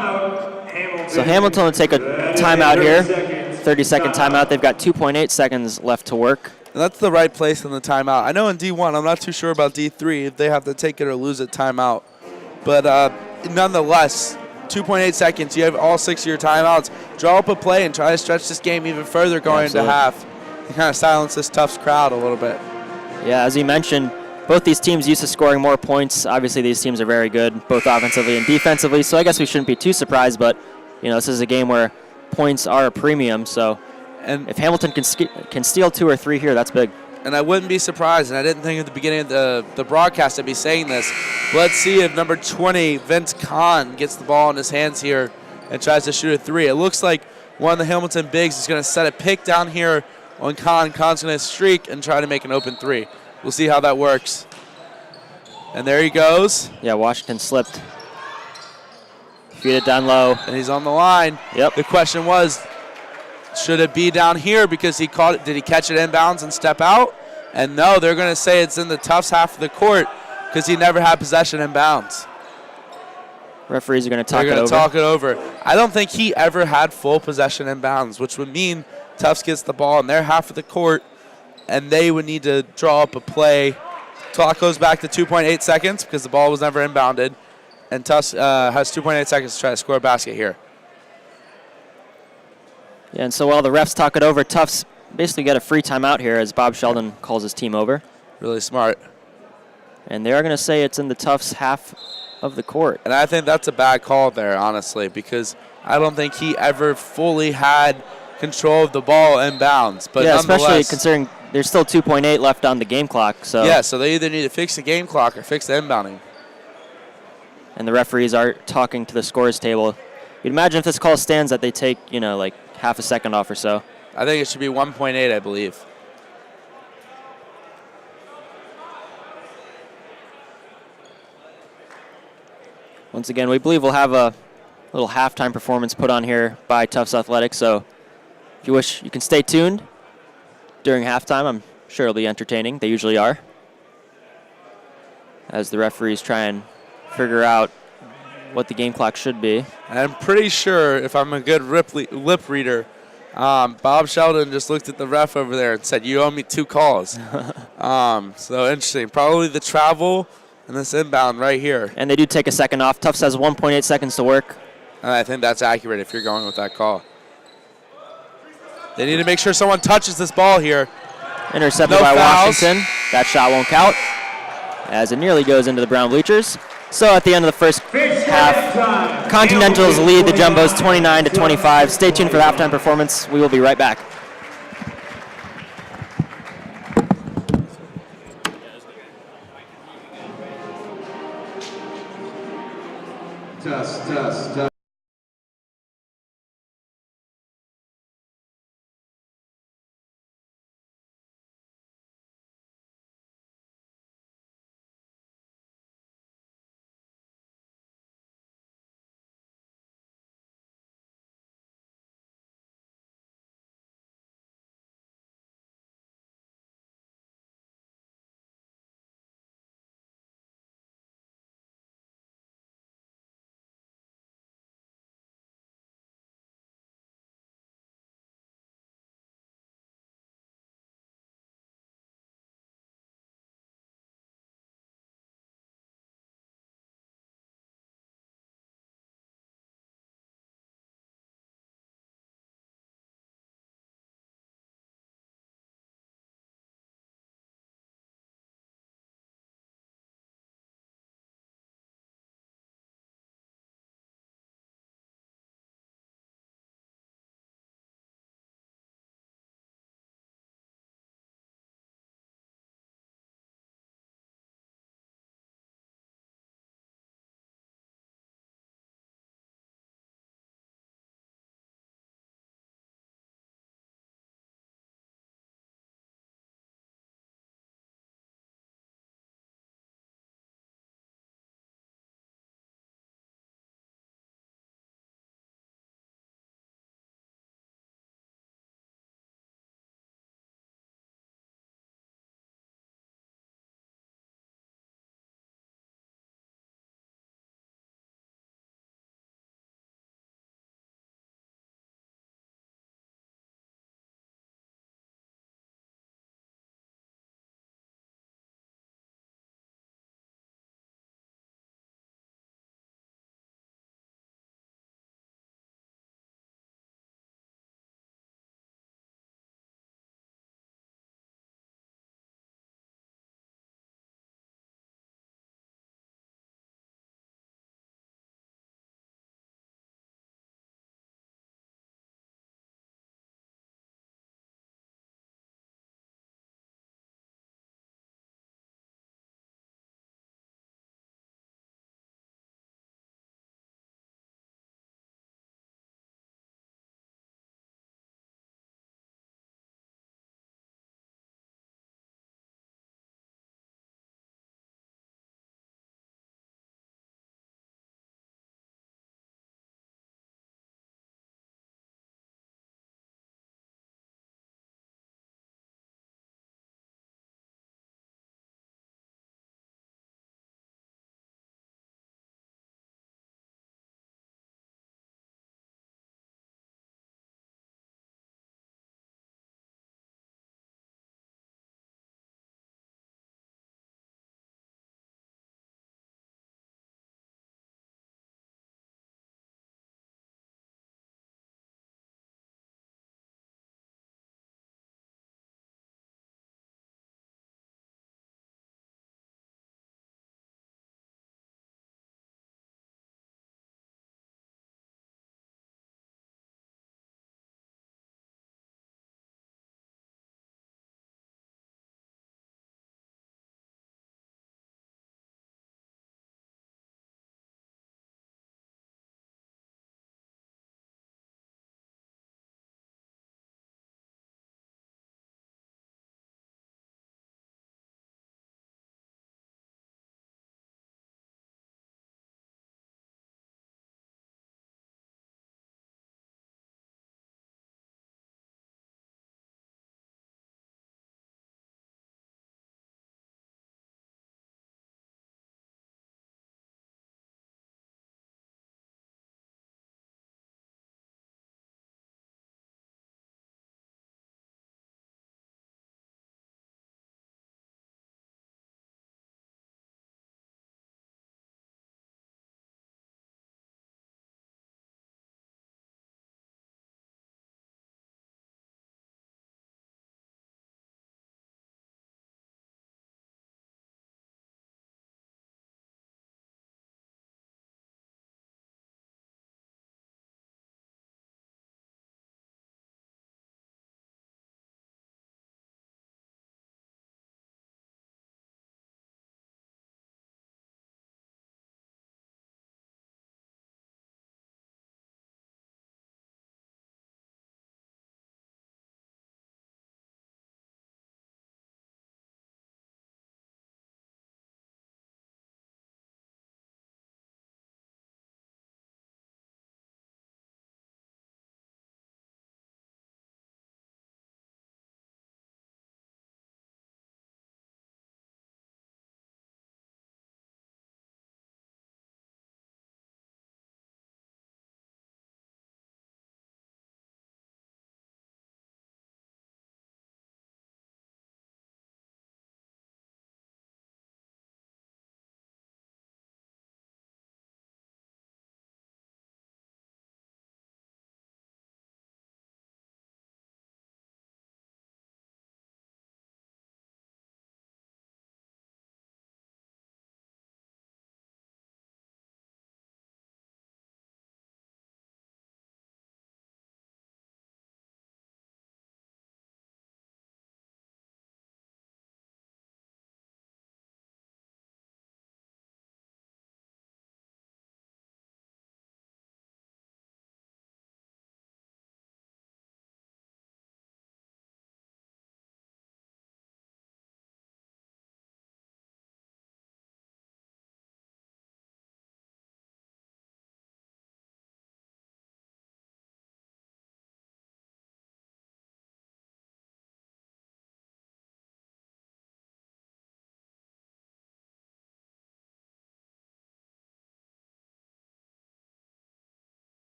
So Hamilton will take a timeout here, 30-second timeout. They've got 2.8 seconds left to work. And that's the right place in the timeout. I know in D1, I'm not too sure about D3 if they have to take it or lose it timeout. But nonetheless, 2.8 seconds, you have all 6 of your timeouts. Draw up a play and try to stretch this game even further going into half. And kind of silence this Tufts crowd a little bit. Yeah, as you mentioned, both these teams used to scoring more points. Obviously, these teams are very good, both offensively and defensively, so I guess we shouldn't be too surprised, but you know, this is a game where points are a premium, so if Hamilton can steal 2 or 3 here, that's big. And I wouldn't be surprised, and I didn't think at the beginning of the broadcast I'd be saying this. Let's see if number 20, Vince Kahn, gets the ball in his hands here and tries to shoot a 3. It looks like one of the Hamilton bigs is going to set a pick down here on Kahn. Kahn's going to streak and try to make an open 3. We'll see how that works. And there he goes. Yeah, Washington slipped. Feed it down low. And he's on the line. Yep. The question was, should it be down here because he caught it? Did he catch it inbounds and step out? And no, they're going to say it's in the Tufts half of the court because he never had possession inbounds. Referees are going to talk it over. They're going to talk it over. I don't think he ever had full possession inbounds, which would mean Tufts gets the ball in their half of the court, and they would need to draw up a play. Clock goes back to 2.8 seconds because the ball was never inbounded, and Tufts has 2.8 seconds to try to score a basket here. Yeah, and so while the refs talk it over, Tufts basically get a free timeout here as Bob Sheldon calls his team over. Really smart. And they are going to say it's in the Tufts half of the court. And I think that's a bad call there, honestly, because I don't think he ever fully had control of the ball inbounds. But yeah, especially considering there's still 2.8 left on the game clock. So yeah, so they either need to fix the game clock or fix the inbounding. And the referees are talking to the scores table. You'd imagine if this call stands that they take, you know, like half a second off or so. I think it should be 1.8, I believe. Once again, we believe we'll have a little halftime performance put on here by Tufts Athletics. So if you wish, you can stay tuned during halftime. I'm sure it'll be entertaining. They usually are. As the referees try and figure out what the game clock should be. And I'm pretty sure, if I'm a good lip reader, Bob Sheldon just looked at the ref over there and said, "You owe me 2 calls." So interesting. Probably the travel and this inbound right here. And they do take a second off. Tufts has 1.8 seconds to work. And I think that's accurate if you're going with that call. They need to make sure someone touches this ball here. Intercepted by Washington. That shot won't count as it nearly goes into the brown bleachers. So at the end of the first half. Continentals lead the Jumbos 29-25. Stay tuned for the halftime performance. We will be right back. Test.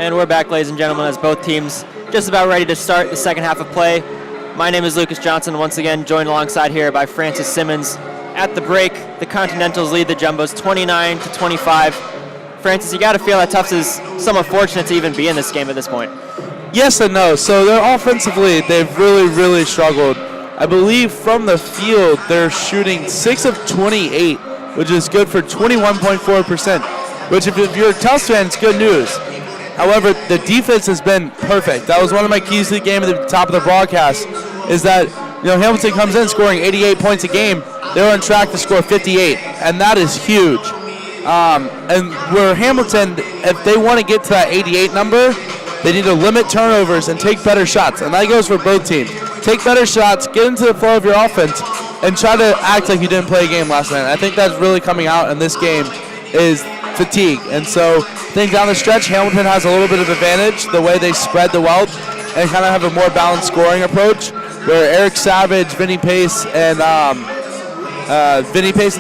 And we're back, ladies and gentlemen, as both teams just about ready to start the second half of play. My name is Lucas Johnson, once again joined alongside here by Francis Simmons. At the break, the Continentals lead the Jumbos 29-25. Francis, you got to feel that Tufts is somewhat fortunate to even be in this game at this point. Yes and no. So they're offensively, they've really struggled. I believe from the field, they're shooting 6 of 28, which is good for 21.4%, which if you're a Tufts fan, it's good news. However, the defense has been perfect. That was one of my keys to the game at the top of the broadcast, is that Hamilton comes in scoring 88 points a game. They're on track to score 58, and that is huge. And where Hamilton, if they want to get to that 88 number, they need to limit turnovers and take better shots, and that goes for both teams. Take better shots, get into the flow of your offense, and try to act like you didn't play a game last night. I think that's really coming out in this game is fatigue. And so I think down the stretch, Hamilton has a little bit of advantage, the way they spread the wealth and kind of have a more balanced scoring approach, where Eric Savage, Vinny Pace, and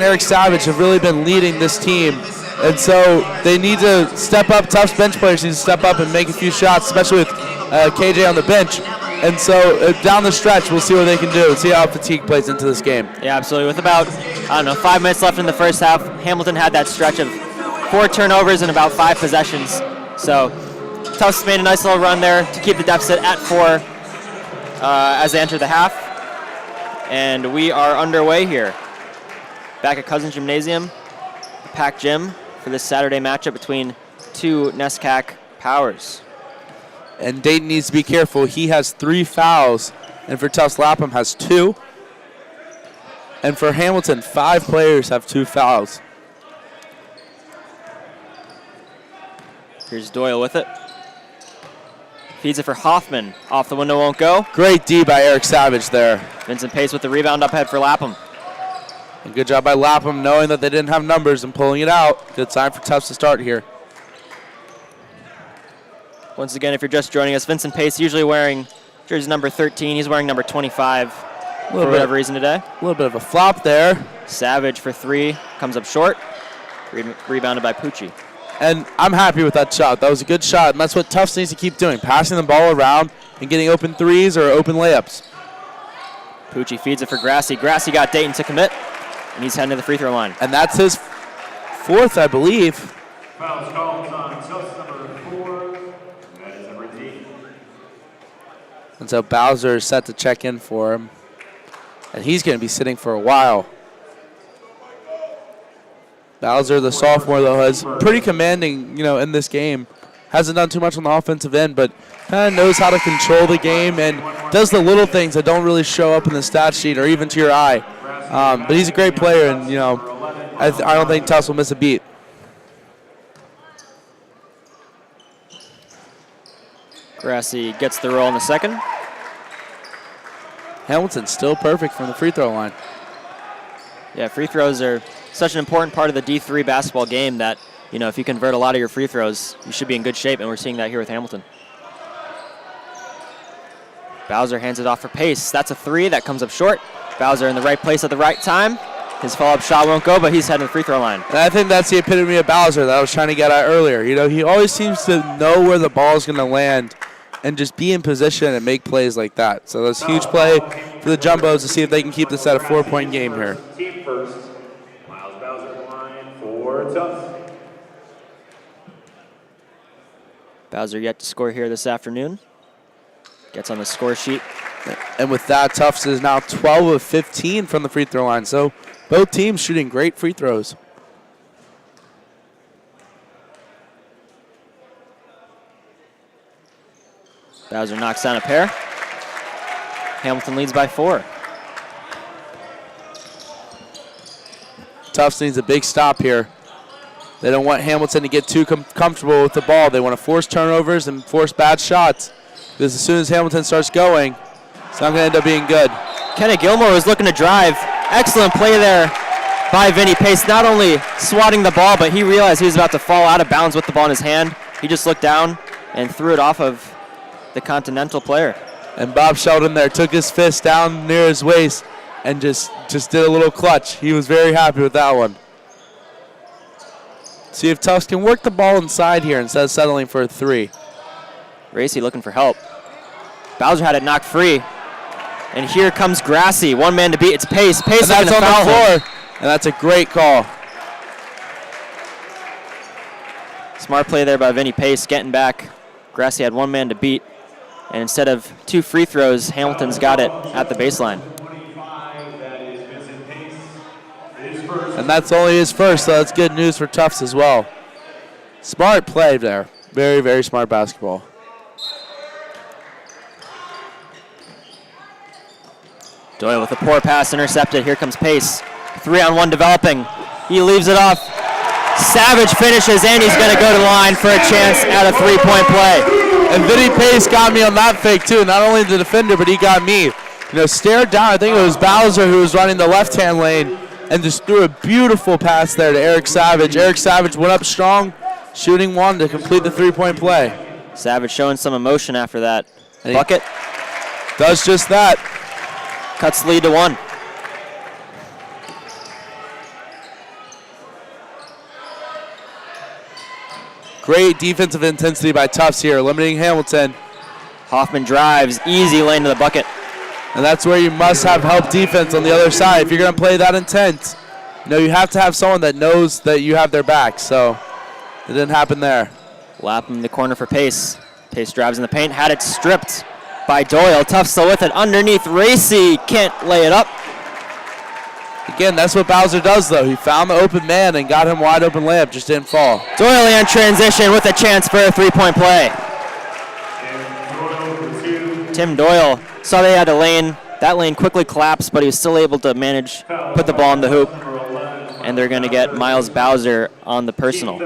Eric Savage have really been leading this team. And so they need to step up. Tufts bench players need to step up and make a few shots, especially with KJ on the bench. And so down the stretch, we'll see what they can do, see how fatigue plays into this game. Yeah, absolutely. With about, 5 minutes left in the first half, Hamilton had that stretch of 4 turnovers and about 5 possessions. So Tufts made a nice little run there to keep the deficit at 4 as they enter the half. And we are underway here. Back at Cousins Gymnasium, the packed gym for this Saturday matchup between two NESCAC powers. And Dayton needs to be careful. He has 3 fouls, and for Tufts, Lapham has 2. And for Hamilton, 5 players have 2 fouls. Here's Doyle with it. Feeds it for Hoffman. Off the window, won't go. Great D by Eric Savage there. Vincent Pace with the rebound up ahead for Lapham. And good job by Lapham knowing that they didn't have numbers and pulling it out. Good sign for Tufts to start here. Once again, if you're just joining us, Vincent Pace usually wearing jersey number 13. He's wearing number 25 for whatever reason today. A little bit of a flop there. Savage for 3. Comes up short. Rebounded by Pucci. And I'm happy with that shot. That was a good shot, and that's what Tufts needs to keep doing, passing the ball around and getting open threes or open layups. Pucci feeds it for Grassi. Grassi got Dayton to commit, and he's heading to the free throw line. And that's his 4th, I believe. Fouls called on Tufts number 4. That is number 8. And so Bowser is set to check in for him. And he's going to be sitting for a while. Bowser, the sophomore, though, is pretty commanding, in this game. Hasn't done too much on the offensive end, but kind of knows how to control the game and does the little things that don't really show up in the stat sheet or even to your eye. But he's a great player, and, I don't think Tufts will miss a beat. Grassi gets the roll in the second. Hamilton's still perfect from the free throw line. Yeah, free throws are such an important part of the D3 basketball game that, if you convert a lot of your free throws, you should be in good shape, and we're seeing that here with Hamilton. Bowser hands it off for Pace. That's a 3. That comes up short. Bowser in the right place at the right time. His follow-up shot won't go, but he's heading to the free throw line. And I think that's the epitome of Bowser that I was trying to get at earlier. He always seems to know where the ball is going to land and just be in position and make plays like that. So that's a huge play for the Jumbos to see if they can keep this at a 4-point game here. Team first. Miles Bowser line for Tufts. Bowser yet to score here this afternoon. Gets on the score sheet. And with that, Tufts is now 12 of 15 from the free throw line. So both teams shooting great free throws. Bowser knocks down a pair. Hamilton leads by 4. Tufts needs a big stop here. They don't want Hamilton to get too comfortable with the ball. They want to force turnovers and force bad shots. Because as soon as Hamilton starts going, it's not going to end up being good. Kenneth Gilmore was looking to drive. Excellent play there by Vinny Pace. Not only swatting the ball, but he realized he was about to fall out of bounds with the ball in his hand. He just looked down and threw it off of the Continental player. And Bob Sheldon there took his fist down near his waist and just did a little clutch. He was very happy with that one. See if Tufts can work the ball inside here instead of settling for a 3. Racy looking for help. Bowser had it knocked free. And here comes Grassy. One man to beat. It's Pace. Pace and that's on the floor. And that's a great call. Smart play there by Vinny Pace, getting back. Grassy had one man to beat. And instead of 2 free throws, Hamilton's got it at the baseline. And that's only his first, so that's good news for Tufts as well. Smart play there. Very, very smart basketball. Doyle with a poor pass intercepted. Here comes Pace. 3-on-1 developing. He leaves it off. Savage finishes, and he's going to go to the line for a chance at a 3-point play. And Vinny Pace got me on that fake, too. Not only the defender, but he got me. Stared down. I think it was Bowser who was running the left-hand lane and just threw a beautiful pass there to Eric Savage. Eric Savage went up strong, shooting one to complete the 3-point play. Savage showing some emotion after that. Bucket. Does just that. Cuts the lead to 1. Great defensive intensity by Tufts here, limiting Hamilton. Hoffman drives, easy lane to the bucket. And that's where you must have help defense on the other side. If you're going to play that intense, you have to have someone that knows that you have their back. So it didn't happen there. Lapham in the corner for Pace. Pace drives in the paint, had it stripped by Doyle. Tufts still with it underneath. Racy can't lay it up. Again, that's what Bowser does, though. He found the open man and got him wide open layup, just didn't fall. Doyle in transition with a chance for a 3-point play. Tim Doyle saw they had a lane. That lane quickly collapsed, but he was still able to manage, put the ball in the hoop. And they're going to get Miles Bowser on the personal.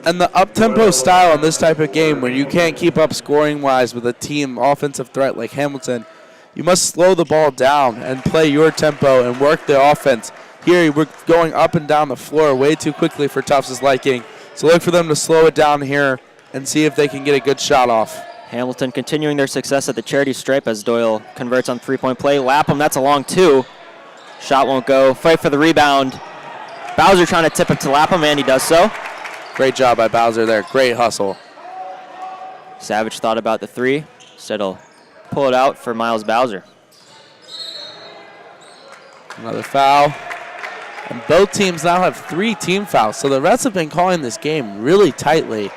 And the up-tempo style in this type of game, when you can't keep up scoring-wise with a team offensive threat like Hamilton, you must slow the ball down and play your tempo and work the offense. Here, we're going up and down the floor way too quickly for Tufts' liking. So look for them to slow it down here and see if they can get a good shot off. Hamilton continuing their success at the charity stripe as Doyle converts on 3-point play. Lapham, that's a long 2. Shot won't go. Fight for the rebound. Bowser trying to tip it to Lapham, and he does so. Great job by Bowser there. Great hustle. Savage thought about the 3. Instead he'll pull it out for Miles Bowser. Another foul. And both teams now have 3 team fouls. So the refs have been calling this game really tightly.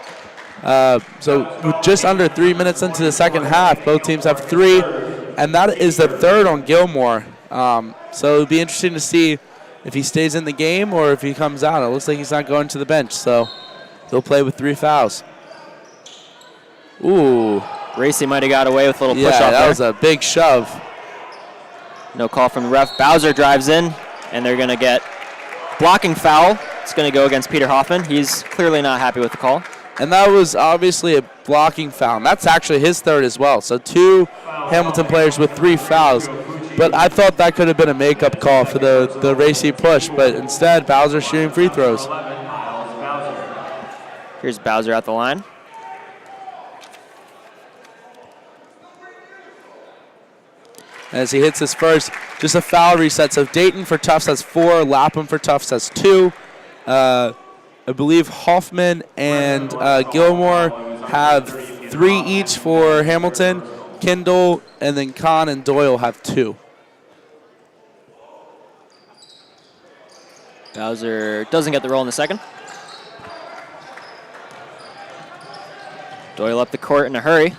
So with just under 3 minutes into the second half, both teams have 3. And that is the 3rd on Gilmore. So it'll be interesting to see if he stays in the game or if he comes out. It looks like he's not going to the bench. So he'll play with 3 fouls. Ooh. Racy might have got away with a little push off there. that Was a big shove. No call from the ref. Bowser drives in, and they're going to get blocking foul. It's going to go against Peter Hoffman. He's clearly not happy with the call. And that was obviously a blocking foul. And that's actually his 3rd as well. So 2 Hamilton players with 3 fouls. But I thought that could have been a makeup call for the Racy push. But instead, Bowser shooting free throws. Here's Bowser at the line. As he hits his first, just a foul reset. So Dayton for Tufts has 4, Lapham for Tufts has 2. I believe Hoffman and Gilmore have 3 each for Hamilton. Kendall and then Kahn and Doyle have 2. Bowser doesn't get the roll in the second. Doyle up the court in a hurry.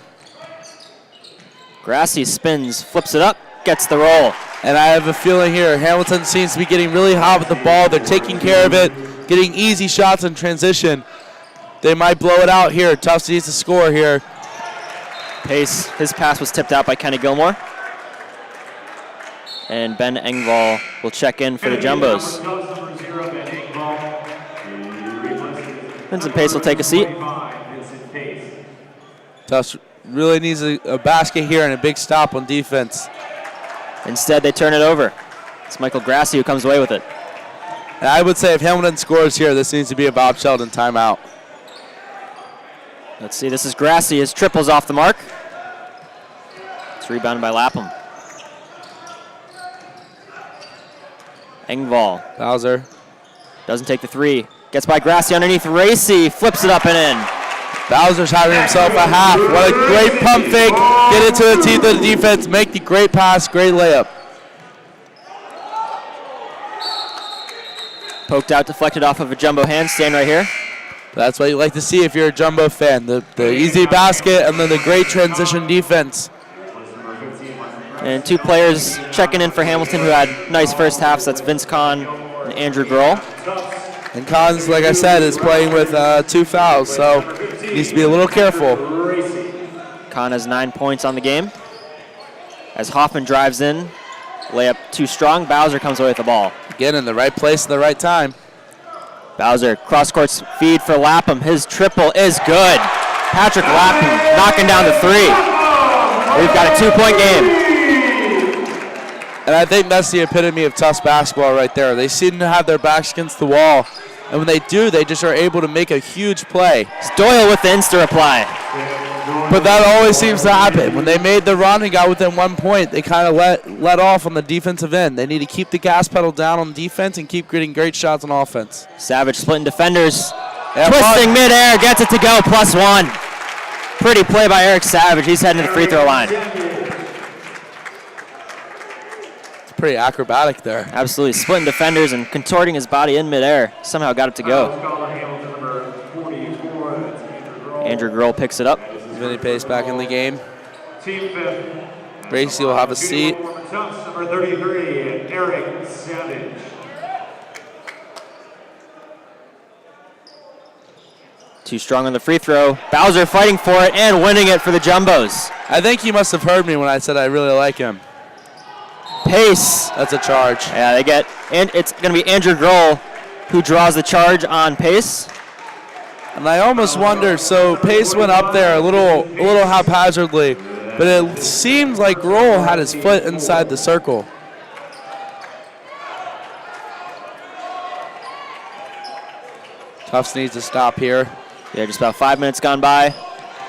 Grassy spins, flips it up, gets the roll. And I have a feeling here, Hamilton seems to be getting really hot with the ball. They're taking care of it, getting easy shots in transition. They might blow it out here. Tufts needs to score here. Pace, his pass was tipped out by Kenny Gilmore. And Ben Engvall will check in for the Jumbos. Vincent Pace will take a seat. Tufts really needs a basket here and a big stop on defense. Instead, they turn it over. It's Michael Grassy who comes away with it. And I would say if Hamilton scores here, this needs to be a Bob Sheldon timeout. Let's see, this is Grassy. His triple's off the mark. It's rebounded by Lapham. Engvall. Bowser. Doesn't take the 3. Gets by Grassy underneath. Racy flips it up and in. Bowser's having himself a half. What a great pump fake. Get into the teeth of the defense. Make the great pass, great layup. Poked out, deflected off of a Jumbo hand, staying right here. That's what you like to see if you're a Jumbo fan. The easy basket and then the great transition defense. And 2 players checking in for Hamilton who had nice first halves. That's Vince Kahn and Andrew Grohl. And Collins, like I said, is playing with 2 fouls, so needs to be a little careful. Kahn has 9 points on the game. As Hoffman drives in, layup too strong. Bowser comes away with the ball. Again, in the right place at the right time. Bowser, cross-court feed for Lapham. His triple is good. Patrick Lapham knocking down the 3. We've got a 2-point game. And I think that's the epitome of Tufts basketball right there. They seem to have their backs against the wall. And when they do, they just are able to make a huge play. It's Doyle with the insta-reply. But that always seems to happen. When they made the run and got within 1 point, they kind of let off on the defensive end. They need to keep the gas pedal down on defense and keep getting great shots on offense. Savage splitting defenders. Twisting midair, gets it to go, +1. Pretty play by Eric Savage. He's heading to the free throw line. It's pretty acrobatic there. Absolutely, splitting defenders and contorting his body in midair. Somehow got it to go. Andrew Grohl picks it up. Vinny Pace back in the game. Gracie will have a seat. Number 33, Eric Savage. Too strong on the free throw. Bowser fighting for it and winning it for the Jumbos. I think he must have heard me when I said I really like him. Pace. That's a charge. Yeah, they get, and it's going to be Andrew Grohl who draws the charge on Pace. And I almost wonder, so Pace went up there a little haphazardly, but it seems like Grohl had his foot inside the circle. Tufts needs to stop here. Yeah, just about 5 minutes gone by.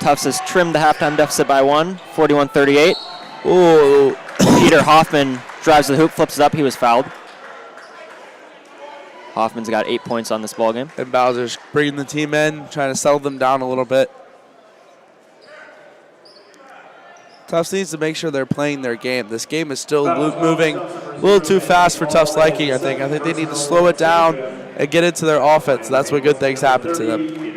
Tufts has trimmed the halftime deficit by 1, 41-38. Ooh. Peter Hoffman drives to the hoop, flips it up. He was fouled. Hoffman's got 8 points on this ballgame. And Bowser's bringing the team in, trying to settle them down a little bit. Tufts needs to make sure they're playing their game. This game is still moving a little too fast for Tufts' liking, I think. I think they need to slow it down and get into their offense. That's when good things happen to them.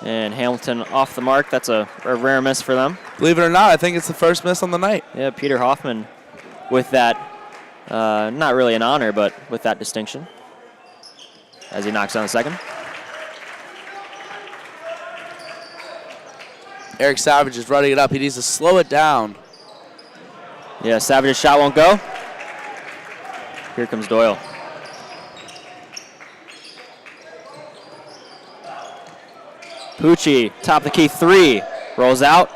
And Hamilton off the mark. That's a rare miss for them. Believe it or not, I think it's the first miss on the night. Yeah, Peter Hoffman with that, not really an honor, but with that distinction as he knocks down the second. Eric Savage is running it up. He needs to slow it down. Yeah, Savage's shot won't go. Here comes Doyle. Pucci, top of the key 3. Rolls out.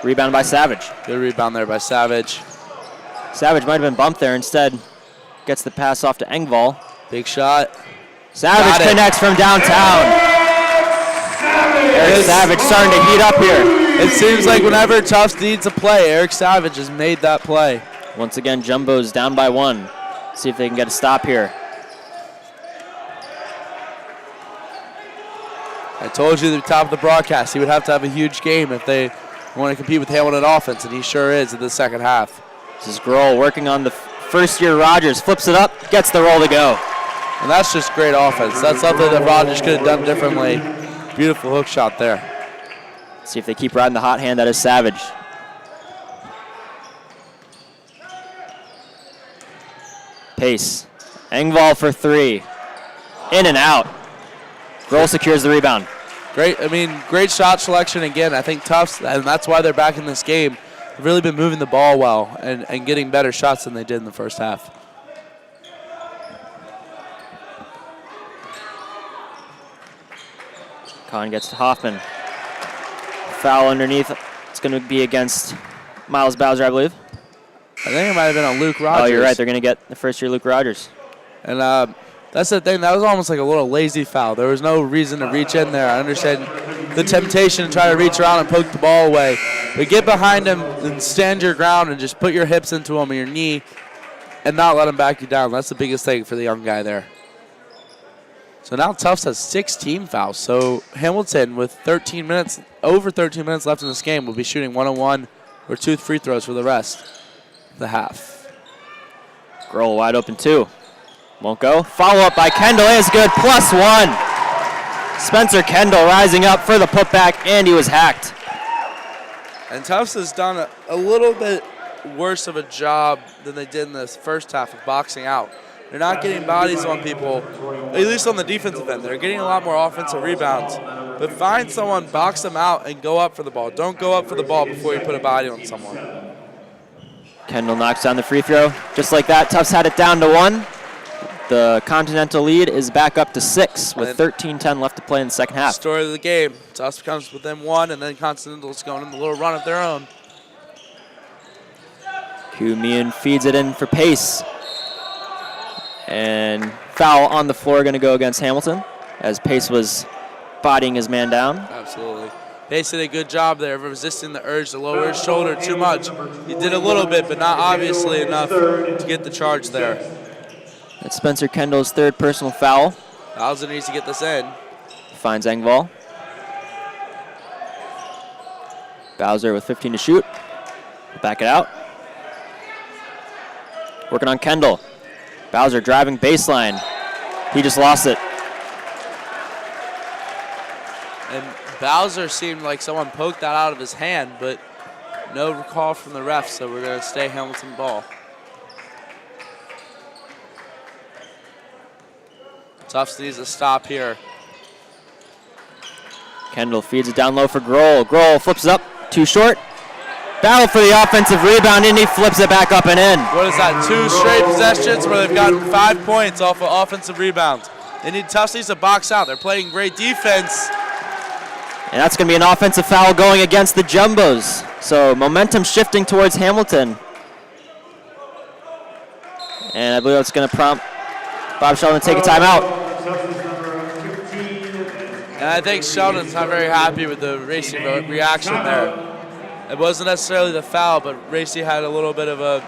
Rebound by Savage. Good rebound there by Savage. Savage might have been bumped there. Instead, gets the pass off to Engvall. Big shot. Savage connects from downtown. Eric Savage starting to heat up here. It seems like whenever Tufts needs a play, Eric Savage has made that play. Once again, Jumbo's down by 1. See if they can get a stop here. I told you at the top of the broadcast he would have to have a huge game if they want to compete with Hamilton offense, and he sure is in the second half. This is Grohl working on the first-year Rogers. Flips it up, gets the roll to go. And that's just great offense. That's something that Rogers could have done differently. Beautiful hook shot there. See if they keep riding the hot hand. That is Savage. Pace. Engvall for 3. In and out. Grohl secures the rebound. Great shot selection again. I think Tufts, and that's why they're back in this game, have really been moving the ball well and getting better shots than they did in the first half. Kahn gets to Hoffman. Foul underneath. It's going to be against Miles Bowser, I believe. I think it might have been on Luke Rogers. Oh, you're right. They're going to get the first-year Luke Rogers. And that's the thing. That was almost like a little lazy foul. There was no reason to reach in there. I understand the temptation to try to reach around and poke the ball away. But get behind him and stand your ground and just put your hips into him and your knee and not let him back you down. That's the biggest thing for the young guy there. So now Tufts has 16 fouls. So Hamilton, with over 13 minutes left in this game, will be shooting 1-on-1 or 2 free throws for the rest of the half. Grohl wide open 2. Won't go. Follow up by Kendall is good. +1. Spencer Kendall rising up for the putback, and he was hacked. And Tufts has done a little bit worse of a job than they did in this first half of boxing out. They're not getting bodies on people, at least on the defensive end. They're getting a lot more offensive rebounds. But find someone, box them out, and go up for the ball. Don't go up for the ball before you put a body on someone. Kendall knocks down the free throw. Just like that, Tufts had it down to 1. The Continental lead is back up to 6 with 13:10 left to play in the second half. Story of the game. Tufts comes within 1, and then Continentals going on a little run of their own. Kumian feeds it in for Pace. And foul on the floor going to go against Hamilton as Pace was bodying his man down. Absolutely. Pace did a good job there of resisting the urge to lower his shoulder too much. He did a little bit, but not obviously enough to get the charge there. That's Spencer Kendall's 3rd personal foul. Bowser needs to get this in. Finds Engvall. Bowser with 15 to shoot. Back it out. Working on Kendall. Bowser driving baseline. He just lost it. And Bowser seemed like someone poked that out of his hand, but no call from the ref, so we're going to stay Hamilton ball. Tufts needs a stop here. Kendall feeds it down low for Grohl. Grohl flips it up, too short. Battle for the offensive rebound, and he flips it back up and in. What is that, 2 straight possessions where they've gotten 5 points off of offensive rebounds. They need Tufts to box out. They're playing great defense. And that's going to be an offensive foul going against the Jumbos. So momentum shifting towards Hamilton. And I believe that's going to prompt Bob Sheldon to take a timeout. And I think Sheldon's not very happy with the Racy reaction there. It wasn't necessarily the foul, but Racy had a little bit of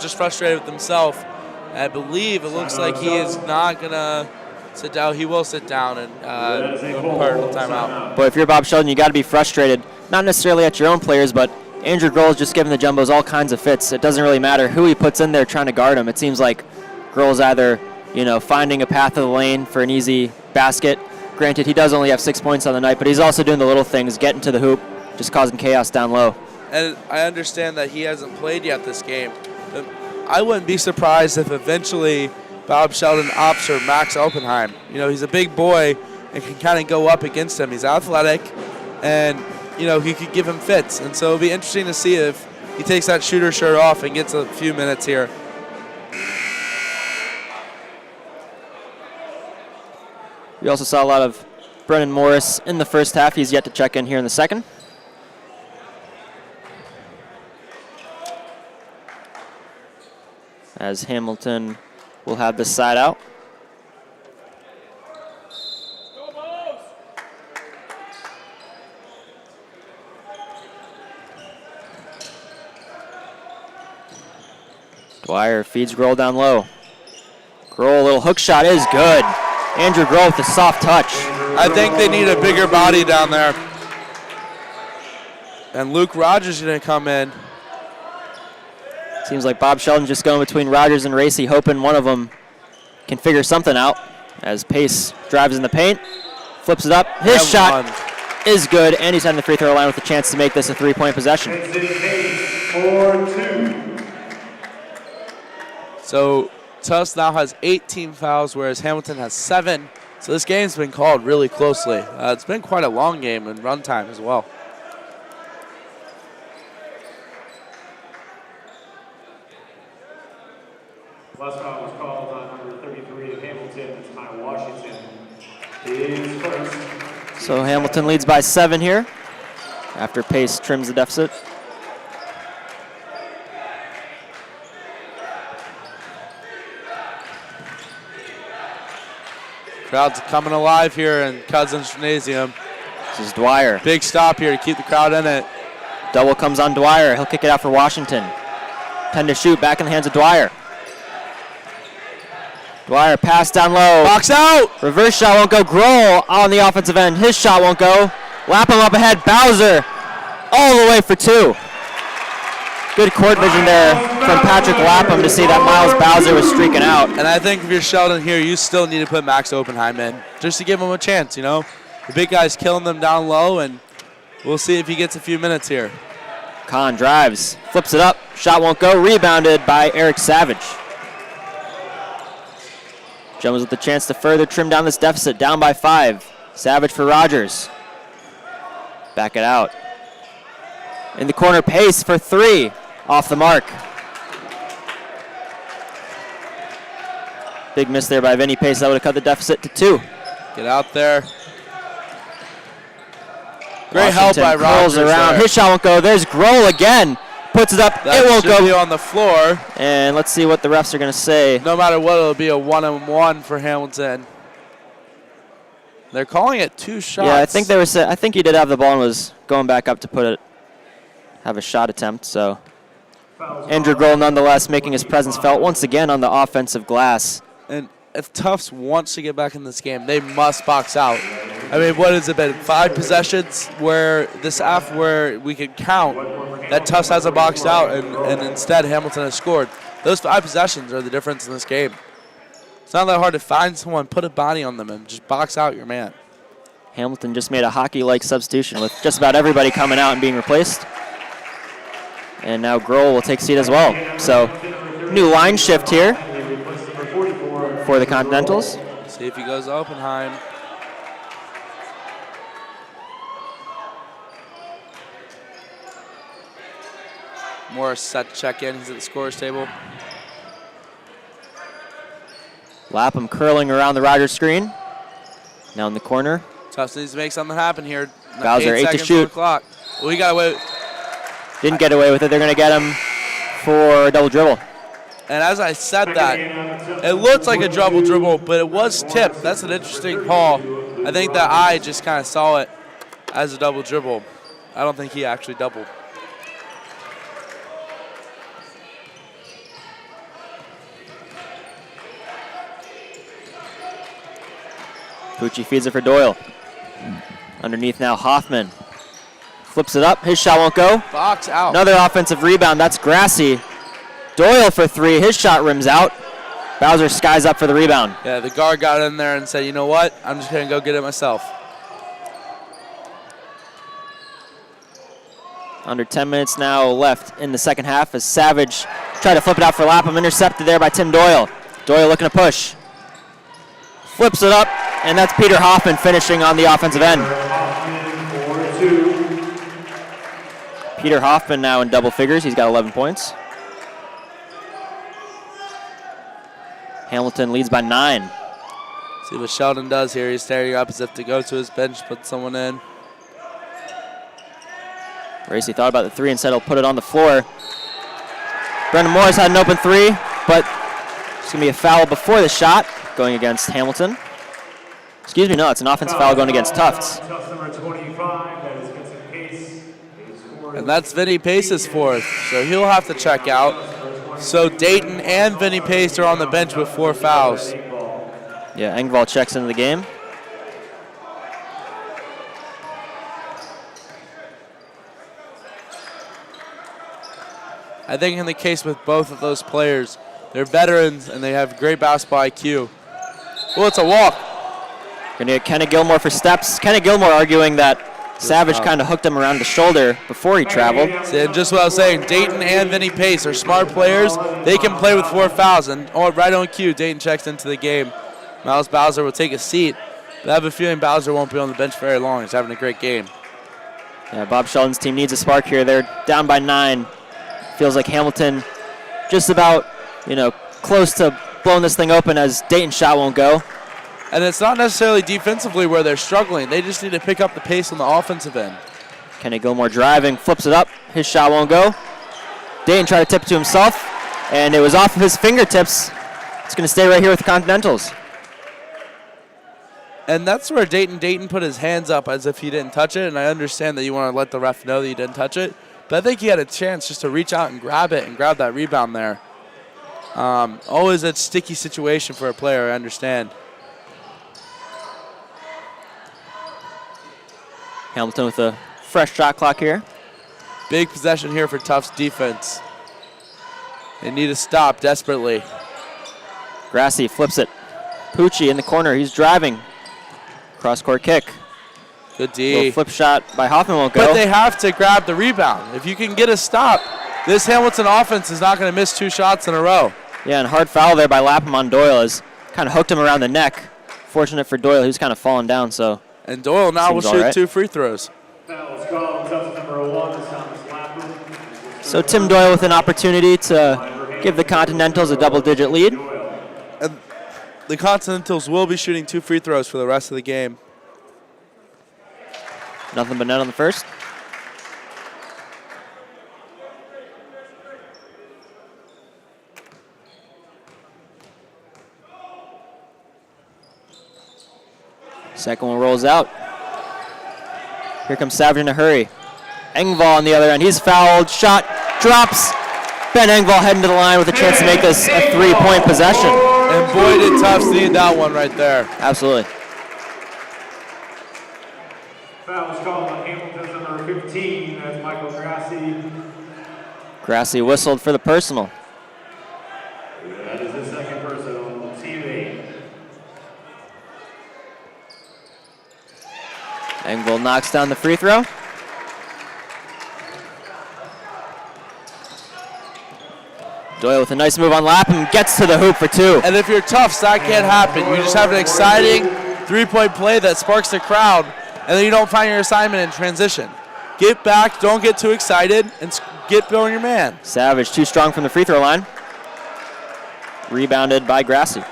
just frustrated with himself. I believe it looks like he is not going to sit down. He will sit down and part of the timeout. But if you're Bob Sheldon, you got to be frustrated, not necessarily at your own players, but Andrew Grohl is just giving the Jumbos all kinds of fits. It doesn't really matter who he puts in there trying to guard him. It seems like Grohl's either, finding a path of the lane for an easy basket. Granted, he does only have 6 points on the night, but he's also doing the little things, getting to the hoop, just causing chaos down low. And I understand that he hasn't played yet this game. But I wouldn't be surprised if eventually Bob Sheldon opts for Max Oppenheim. He's a big boy and can kind of go up against him. He's athletic, and he could give him fits. And so it'll be interesting to see if he takes that shooter shirt off and gets a few minutes here. We also saw a lot of Brennan Morris in the first half. He's yet to check in here in the second. As Hamilton will have this side out. Dwyer feeds Grohl down low. Grohl, a little hook shot is good. Andrew Grohl with a soft touch. I think they need a bigger body down there. And Luke Rogers is going to come in. Seems like Bob Sheldon just going between Rogers and Racy, hoping one of them can figure something out. As Pace drives in the paint, flips it up. His shot is good, and he's on the free throw line with a chance to make this a 3-point possession. So Tufts now has 18 fouls, whereas Hamilton has 7. So this game's been called really closely. It's been quite a long game in runtime as well. Last foul was called on number 33 of Hamilton. That's Ty Washington. Is first. So Hamilton leads by 7 here after Pace trims the deficit. Crowd's coming alive here in Cousins Gymnasium. This is Dwyer. Big stop here to keep the crowd in it. Double comes on Dwyer. He'll kick it out for Washington. 10 to shoot, back in the hands of Dwyer. Dwyer pass down low. Box out. Reverse shot won't go. Grohl on the offensive end. His shot won't go. Lapham up ahead. Bowser all the way for 2. Good court vision there from Patrick Lapham to see that Miles Bowser was streaking out. And I think if you're Sheldon here, you still need to put Max Oppenheim in just to give him a chance, you know. The big guy's killing them down low, and we'll see if he gets a few minutes here. Kahn drives, flips it up. Shot won't go. Rebounded by Eric Savage. Jumbos with the chance to further trim down this deficit, down by 5. Savage for Rogers. Back it out. In the corner, Pace for 3. Off the mark. Big miss there by Vinny Pace. That would have cut the deficit to 2. Get out there. Great help by Rogers. Around. His shot won't go. There's Grohl again. Puts it up. That it won't should go. Be on the floor. And let's see what the refs are going to say. No matter what, it'll be a 1-on-1 for Hamilton. They're calling it 2 shots. Yeah, I think he did have the ball and was going back up to have a shot attempt. So Andrew Grohl nonetheless making his presence felt once again on the offensive glass. And if Tufts wants to get back in this game, they must box out. I mean, what has it been? 5 possessions where we could count that Tufts hasn't boxed out, and instead Hamilton has scored. Those 5 possessions are the difference in this game. It's not that hard to find someone, put a body on them, and just box out your man. Hamilton just made a hockey-like substitution with just about everybody coming out and being replaced. And now Grohl will take a seat as well. So, new line shift here for the Continentals. See if he goes to Oppenheim. Morris set to check in. He's at the scorer's table. Lapham curling around the Rogers screen. Now in the corner. Tufts needs to make something happen here. Bowser, 8 to shoot. Well, he got away. Didn't get away with it. They're going to get him for a double dribble. And as I said that, it looked like a double dribble, but it was tipped. That's an interesting call. I think that I just kind of saw it as a double dribble. I don't think he actually doubled. Pucci feeds it for Doyle. Underneath now, Hoffman. Flips it up. His shot won't go. Box out. Another offensive rebound. That's Grassi. Doyle for 3. His shot rims out. Bowser skies up for the rebound. Yeah, the guard got in there and said, you know what? I'm just going to go get it myself. Under 10 minutes now left in the second half as Savage tried to flip it out for Lapham. Intercepted there by Tim Doyle. Doyle looking to push. Flips it up, and that's Peter Hoffman finishing on the offensive end. Peter Hoffman now in double figures. He's got 11 points. Hamilton leads by 9. See what Sheldon does here. He's staring up as if to go to his bench, put someone in. Racy thought about the 3 and said he'll put it on the floor. Brendan Morris had an open 3, but it's going to be a foul before the shot going against Hamilton. Excuse me, no, it's an offensive foul going against Tufts. And that's Vinny Pace's 4th, so he'll have to check out. So Dayton and Vinny Pace are on the bench with 4 fouls. Yeah, Engvall checks into the game. I think in the case with both of those players, they're veterans and they have great basketball IQ. Well, it's a walk. Gonna get Kenna Gilmore for steps. Kenna Gilmore arguing that Savage kind of hooked him around the shoulder before he traveled. See, and just what I was saying, Dayton and Vinny Pace are smart players. They can play with 4 fouls, and right on cue, Dayton checks into the game. Miles Bowser will take a seat, but I have a feeling Bowser won't be on the bench very long. He's having a great game. Yeah, Bob Sheldon's team needs a spark here. They're down by 9. Feels like Hamilton just about, close to blowing this thing open as Dayton's shot won't go. And it's not necessarily defensively where they're struggling. They just need to pick up the pace on the offensive end. Kenny Gilmore driving, flips it up. His shot won't go. Dayton tried to tip it to himself, and it was off of his fingertips. It's going to stay right here with the Continentals. And that's where Dayton put his hands up as if he didn't touch it, and I understand that you want to let the ref know that you didn't touch it, but I think he had a chance just to reach out and grab it and grab that rebound there. Always a sticky situation for a player, I understand. Hamilton with a fresh shot clock here. Big possession here for Tufts defense. They need to stop desperately. Grassi flips it. Pucci in the corner. He's driving. Cross-court kick. Good D. Little flip shot by Hoffman won't go. But they have to grab the rebound. If you can get a stop, this Hamilton offense is not going to miss 2 shots in a row. Yeah, and hard foul there by Lapham on Doyle has kind of hooked him around the neck. Fortunate for Doyle, he's kind of fallen down, so. And Doyle now will shoot right. 2 free throws. So Tim Doyle with an opportunity to give the Continentals a double-digit lead. And the Continentals will be shooting 2 free throws for the rest of the game. Nothing but net on the first. Second one rolls out. Here comes Savage in a hurry. Engvall on the other end. He's fouled. Shot drops. Ben Engvall heading to the line with a chance to make this a 3-point possession. And boy, did Tufts need that one right there. Absolutely. Foul is called on Hamilton's number 15. That's Michael Grassi. Grassi whistled for the personal. That is his second personal. Team 8. Engvall knocks down the free throw. Doyle with a nice move on Lapham, gets to the hoop for 2. And if you're Tufts, that can't happen. You just have an exciting 3-point play that sparks the crowd, and then you don't find your assignment in transition. Get back, don't get too excited, and get going your man. Savage too strong from the free throw line. Rebounded by Grassi.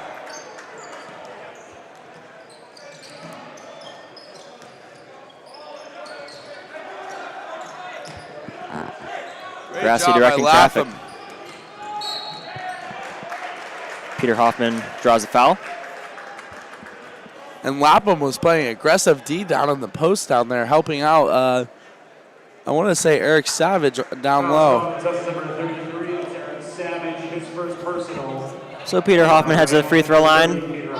Grassi directing traffic. Peter Hoffman draws a foul. And Lapham was playing aggressive D down on the post down there, helping out, I want to say Eric Savage down low. So Peter Hoffman heads to the free throw line.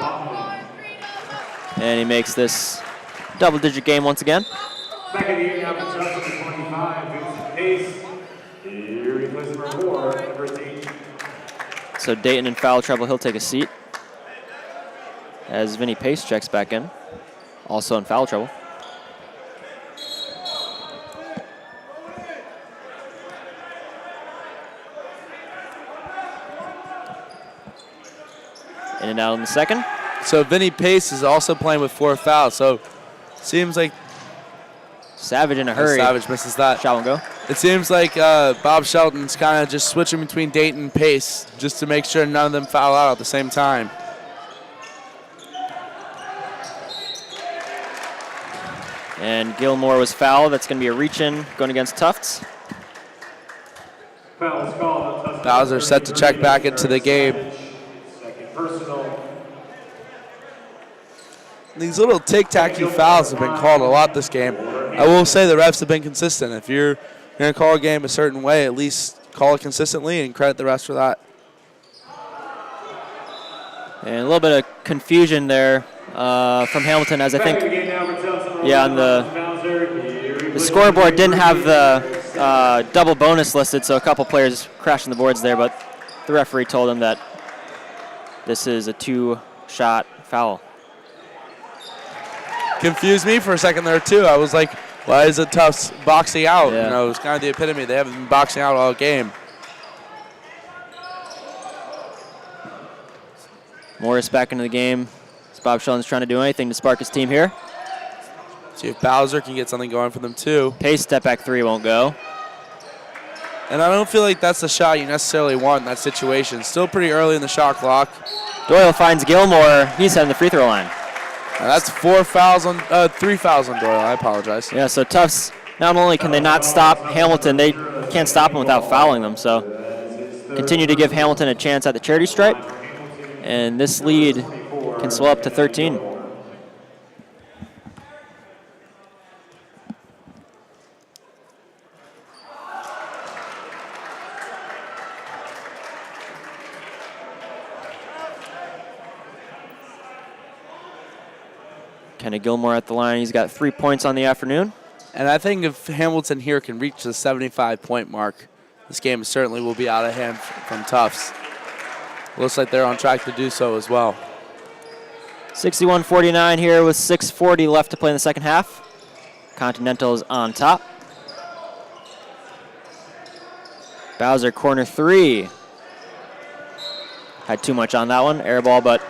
And he makes this double-digit game once again. Back in the year now, for Tufts, number 25, Vincent Pace. Here replaces number 4, number 8. So Dayton in foul trouble, he'll take a seat. As Vinny Pace checks back in, also in foul trouble. In and out in the second. So Vinny Pace is also playing with 4 fouls, so seems like Savage in a hurry. Savage misses that. Shot won't go. It seems like Bob Shelton's kind of just switching between Dayton and Pace just to make sure none of them foul out at the same time. And Gilmore was fouled. That's going to be a reach-in going against Tufts. Foul is called on Tufts. Bowser set to check back into the game. Second personal. These little tic-tac-toe fouls have been called a lot this game. I will say the refs have been consistent. If you're going to call a game a certain way, at least call it consistently and credit the refs for that. And a little bit of confusion there from Hamilton, as I think, yeah, on the scoreboard didn't have the double bonus listed, so a couple players crashing the boards there, but the referee told them that this is a 2-shot foul. Confused me for a second there, too. I was like, why is it Tufts boxing out? Yeah. You know, it's kind of the epitome. They haven't been boxing out all game. Morris back into the game. As Bob Shelton's trying to do anything to spark his team here. See if Bowser can get something going for them, too. Pace step back 3 won't go. And I don't feel like that's the shot you necessarily want in that situation. Still pretty early in the shot clock. Doyle finds Gilmore. He's heading the free throw line. And that's 3 fouls on Doyle. I apologize. Yeah, so Tufts, not only can they not stop Hamilton, they can't stop him without fouling them. So continue to give Hamilton a chance at the charity stripe. And this lead can swell up to 13. Kenny Gilmore at the line. He's got 3 points on the afternoon. And I think if Hamilton here can reach the 75-point mark, this game certainly will be out of hand from Tufts. Looks like they're on track to do so as well. 61-49 here with 6:40 left to play in the second half. Continentals on top. Bowser, corner 3. Had too much on that one, air ball, but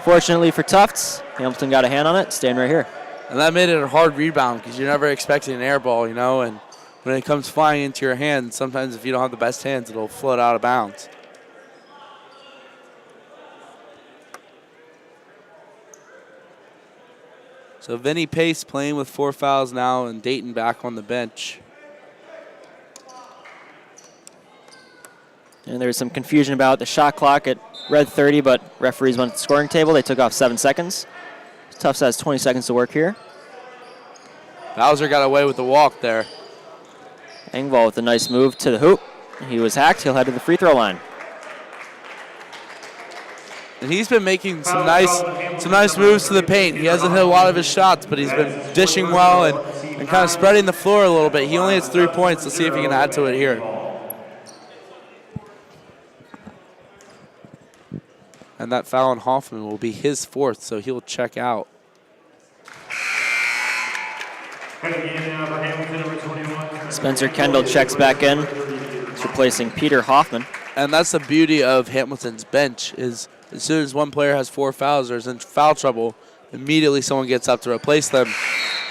fortunately for Tufts, Hamilton got a hand on it, staying right here. And that made it a hard rebound because you're never expecting an air ball, you know, and when it comes flying into your hand, sometimes if you don't have the best hands, it'll float out of bounds. So Vinny Pace playing with 4 fouls now, and Dayton back on the bench. And there was some confusion about the shot clock. It read 30, but referees went to the scoring table. They took off 7 seconds. Tufts has 20 seconds to work here. Bowser got away with the walk there. Engvall with a nice move to the hoop. He was hacked. He'll head to the free throw line. And he's been making some nice moves to the paint. He hasn't hit a lot of his shots, but he's been dishing well and kind of spreading the floor a little bit. He only has 3 points. Let's see if he can add to it here. And that foul on Hoffman will be his 4th, so he'll check out. Spencer Kendall checks back in. He's replacing Peter Hoffman. And that's the beauty of Hamilton's bench is as soon as one player has 4 fouls or is in foul trouble, immediately someone gets up to replace them.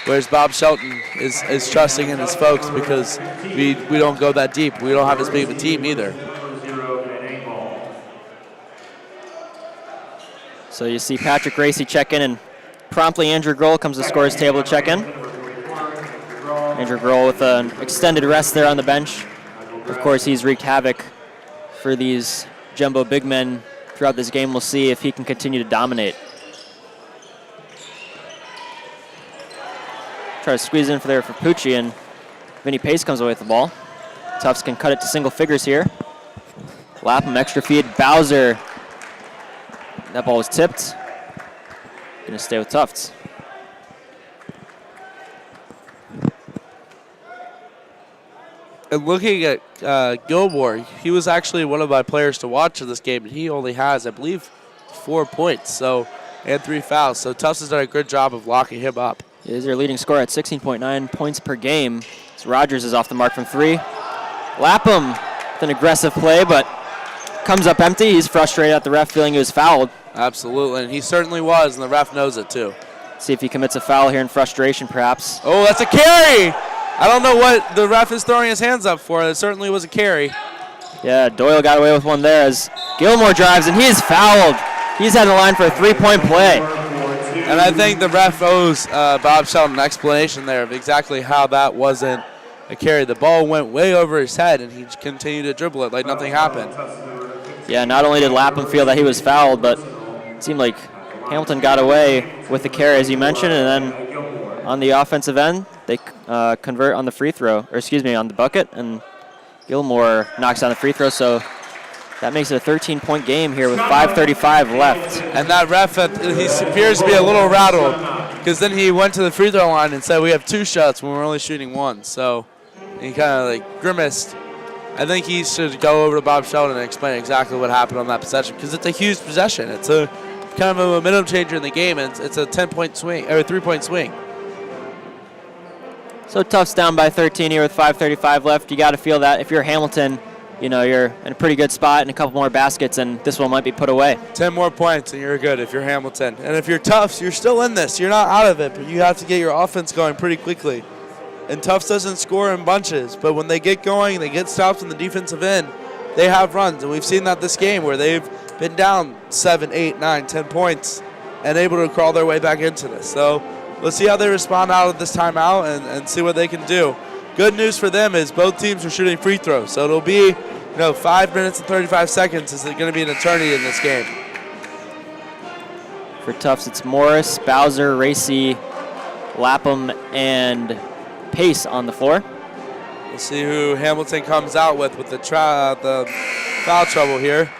Whereas Bob Shelton is trusting in his folks because we don't go that deep. We don't have as big of a team either. So you see Patrick Racy check in, and promptly Andrew Grohl comes to the scorer's table to check in. Andrew Grohl with an extended rest there on the bench. Of course, he's wreaked havoc for these jumbo big men throughout this game. We'll see if he can continue to dominate. Try to squeeze in for Pucci, and Vinny Pace comes away with the ball. Tufts can cut it to single figures here. Lapham, extra feed, Bowser. That ball was tipped. Gonna stay with Tufts. And looking at Gilmore, he was actually one of my players to watch in this game, and he only has, I believe, 4 points, and 3 fouls. So Tufts has done a good job of locking him up. He is their leading scorer at 16.9 points per game. So Rogers is off the mark from 3. Lapham with an aggressive play, but comes up empty. He's frustrated at the ref, feeling he was fouled. Absolutely, and he certainly was, and the ref knows it too. See if he commits a foul here in frustration, perhaps. Oh, that's a carry! I don't know what the ref is throwing his hands up for. It certainly was a carry. Yeah, Doyle got away with one there as Gilmore drives, and he's fouled. He's at the line for a 3-point play. And I think the ref owes Bob Shelton an explanation there of exactly how that wasn't a carry. The ball went way over his head, and he continued to dribble it like nothing happened. Yeah, not only did Lapham feel that he was fouled, but it seemed like Hamilton got away with the carry, as you mentioned, and then on the offensive end, they convert on the free throw, or excuse me, on the bucket, and Gilmore knocks down the free throw, so that makes it a 13-point game here with 5:35 left. And that ref, he appears to be a little rattled because then he went to the free throw line and said, we have 2 shots when we're only shooting 1. So he kind of like grimaced. I think he should go over to Bob Sheldon and explain exactly what happened on that possession because it's a huge possession. It's a kind of a momentum changer in the game, and it's a 10-point swing or a 3-point swing. So Tufts down by 13 here with 5:35 left. You got to feel that if you're Hamilton, you know, you're in a pretty good spot and a couple more baskets, and this one might be put away. 10 more points, and you're good if you're Hamilton. And if you're Tufts, you're still in this. You're not out of it, but you have to get your offense going pretty quickly. And Tufts doesn't score in bunches, but when they get going, they get stopped in the defensive end, they have runs. And we've seen that this game where they've been down 7, 8, 9, 10 points and able to crawl their way back into this. So let's see how they respond out of this timeout and see what they can do. Good news for them is both teams are shooting free throws. So it'll be 5 minutes and 35 seconds is going to be an eternity in this game. For Tufts, it's Morris, Bowser, Racy, Lapham, and Pace on the floor. We'll see who Hamilton comes out with the foul trouble here.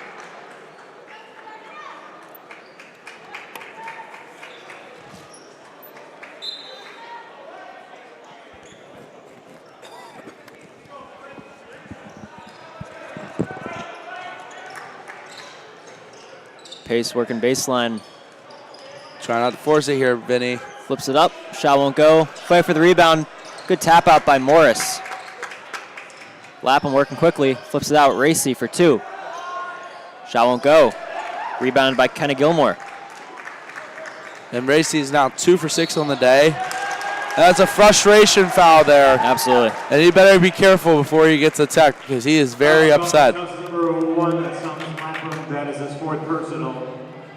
Pace working baseline. Try not to force it here, Vinny. Flips it up. Shot won't go. Fight for the rebound. Good tap out by Morris. Lapham working quickly. Flips it out. Racy for 2. Shot won't go. Rebounded by Kenna Gilmore. And Racy is now 2 for 6 on the day. That's a frustration foul there. Absolutely. And he better be careful before he gets attacked because he is very upset. That is his 4th personal.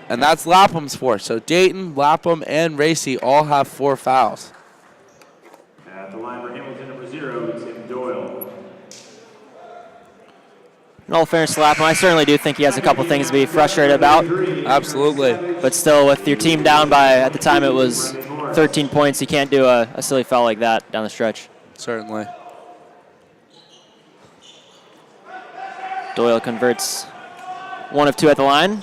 And that's Lapham's 4. So Dayton, Lapham, and Racy all have 4 fouls. At the line for Hamilton, number 0, Tim Doyle. In all fairness to Lapham, I certainly do think he has a couple things to be frustrated about. Absolutely. But still, with your team down by, at the time it was 13 points, you can't do a silly foul like that down the stretch. Certainly. Doyle converts 1 of 2 at the line.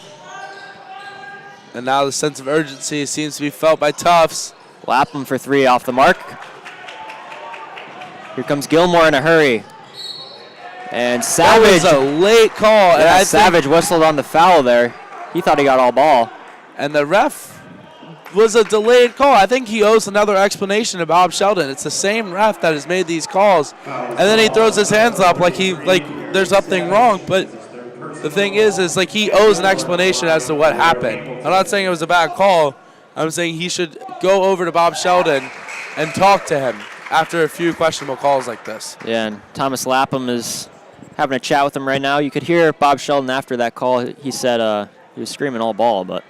And now the sense of urgency seems to be felt by Tufts. Lapham for 3 off the mark. Here comes Gilmore in a hurry. And Savage. That was a late call. Yeah, And Savage whistled on the foul there. He thought he got all ball. And the ref was a delayed call. I think he owes another explanation to Bob Sheldon. It's the same ref that has made these calls. And then he throws his hands up like there's something wrong. But the thing is like he owes an explanation as to what happened. I'm not saying it was a bad call. I'm saying he should go over to Bob Sheldon and talk to him after a few questionable calls like this. Yeah, and Thomas Lapham is having a chat with him right now. You could hear Bob Sheldon after that call. He said he was screaming all ball, but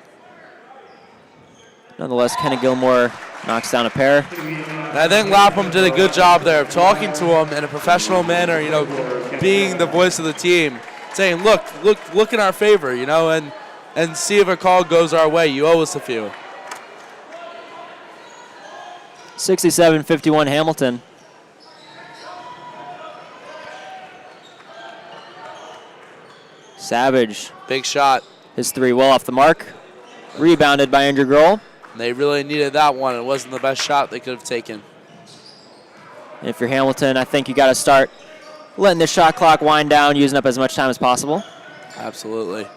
nonetheless, Kenna Gilmore knocks down a pair. And I think Lapham did a good job there of talking to him in a professional manner, being the voice of the team, saying, look in our favor, and see if a call goes our way. You owe us a few. 67-51 Hamilton. Savage. Big shot. His 3 well off the mark. Rebounded by Andrew Grohl. They really needed that one. It wasn't the best shot they could have taken. And if you're Hamilton, I think you got to start letting the shot clock wind down, using up as much time as possible. Absolutely.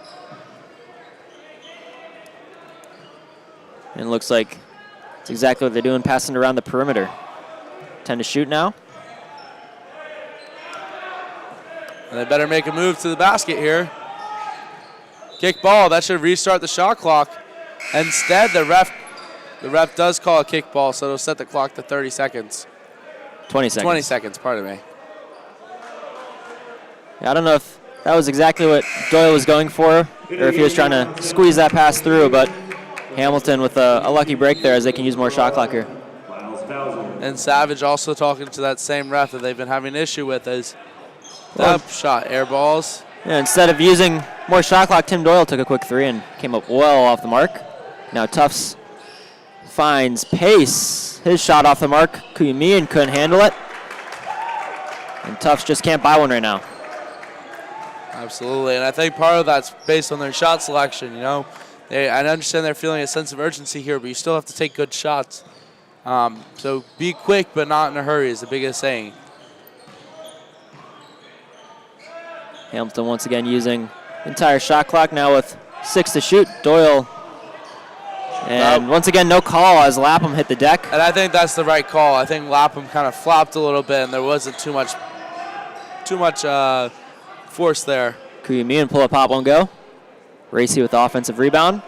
And it looks like it's exactly what they're doing, passing around the perimeter. 10 to shoot now. And they better make a move to the basket here. Kick ball. That should restart the shot clock. Instead, the ref does call a kick ball, so it'll set the clock to 30 seconds. 20 seconds. 20 seconds, pardon me. I don't know if that was exactly what Doyle was going for, or if he was trying to squeeze that pass through, but Hamilton with a lucky break there as they can use more shot clock here. And Savage also talking to that same ref that they've been having an issue with is that shot, air balls. Yeah, instead of using more shot clock, Tim Doyle took a quick 3 and came up well off the mark. Now Tufts finds Pace. His shot off the mark. Kuyumian couldn't handle it. And Tufts just can't buy one right now. Absolutely, and I think part of that's based on their shot selection, I understand they're feeling a sense of urgency here, but you still have to take good shots. So be quick, but not in a hurry is the biggest saying. Hamilton once again using entire shot clock now with 6 to shoot. Doyle. And once again, no call as Lapham hit the deck. And I think that's the right call. I think Lapham kind of flopped a little bit, and there wasn't too much force there. Kuyumian pull up, pop, won't go. Racy with the offensive rebound.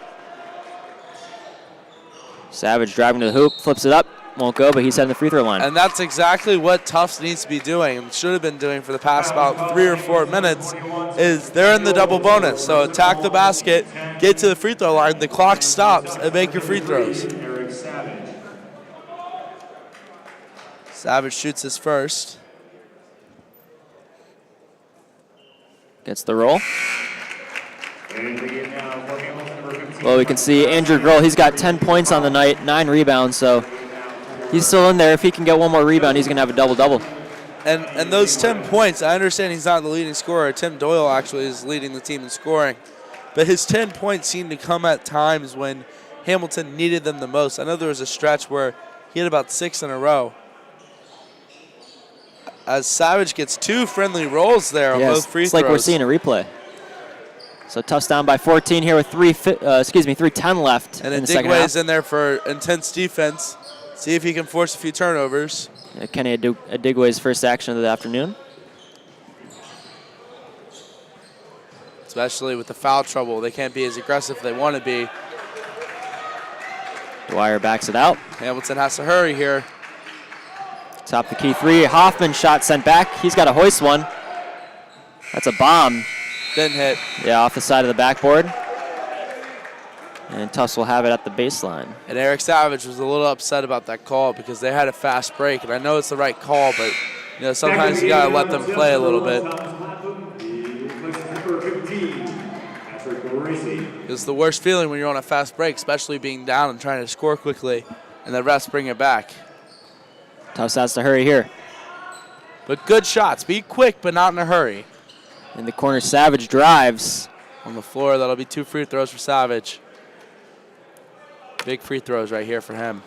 Savage driving to the hoop, flips it up, won't go, but he's heading the free throw line. And that's exactly what Tufts needs to be doing, and should have been doing for the past about 3 or 4 minutes, is they're in the double bonus. So attack the basket, get to the free throw line, the clock stops, and make your free throws. Savage shoots his first. Gets the roll. Well, we can see Andrew Grohl, he's got 10 points on the night, 9 rebounds, so he's still in there. If he can get one more rebound, he's going to have a double-double. And those 10 points, I understand he's not the leading scorer. Tim Doyle actually is leading the team in scoring. But his 10 points seem to come at times when Hamilton needed them the most. I know there was a stretch where he had about 6 in a row. As Savage gets 2 friendly rolls there on both free throws. It's like we're seeing a replay. So Tufts down by 14 here with 3:10 left And in the second half. Adigwe's in there for intense defense. See if he can force a few turnovers. Kenny Adigwe's first action of the afternoon. Especially with the foul trouble. They can't be as aggressive as they want to be. Dwyer backs it out. Hamilton has to hurry here. Top the key three. Hoffman shot sent back. He's got to hoist one. That's a bomb. Didn't hit. Yeah, off the side of the backboard. And Tufts will have it at the baseline. And Eric Savage was a little upset about that call because they had a fast break. And I know it's the right call, but sometimes you got to let them play a little bit. It's the worst feeling when you're on a fast break, especially being down and trying to score quickly, and the refs bring it back. Tufts has to hurry here. But good shots. Be quick, but not in a hurry. In the corner, Savage drives. On the floor, that'll be 2 free throws for Savage. Big free throws right here for him.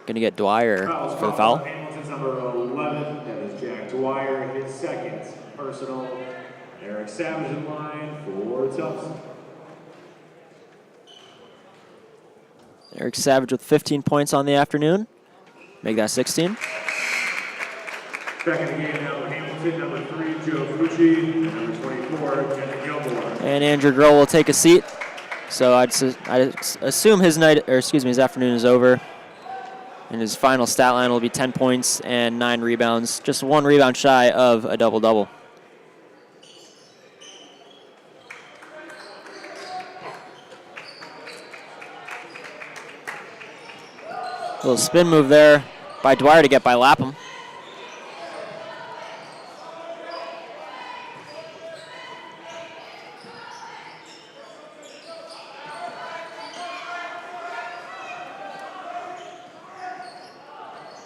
Going to get Dwyer for the foul. Hamilton's number 11, that is Jack Dwyer, his second personal. Eric Savage in line for Tufts. Eric Savage with 15 points on the afternoon. Make that 16. Back in the game now, Hamilton, number 3, Joe Fucci, number 24, Kevin Gilmore. And Andrew Grohl will take a seat. So I'd assume his afternoon is over. And his final stat line will be 10 points and 9 rebounds. Just 1 rebound shy of a double-double. Little spin move there by Dwyer to get by Lapham.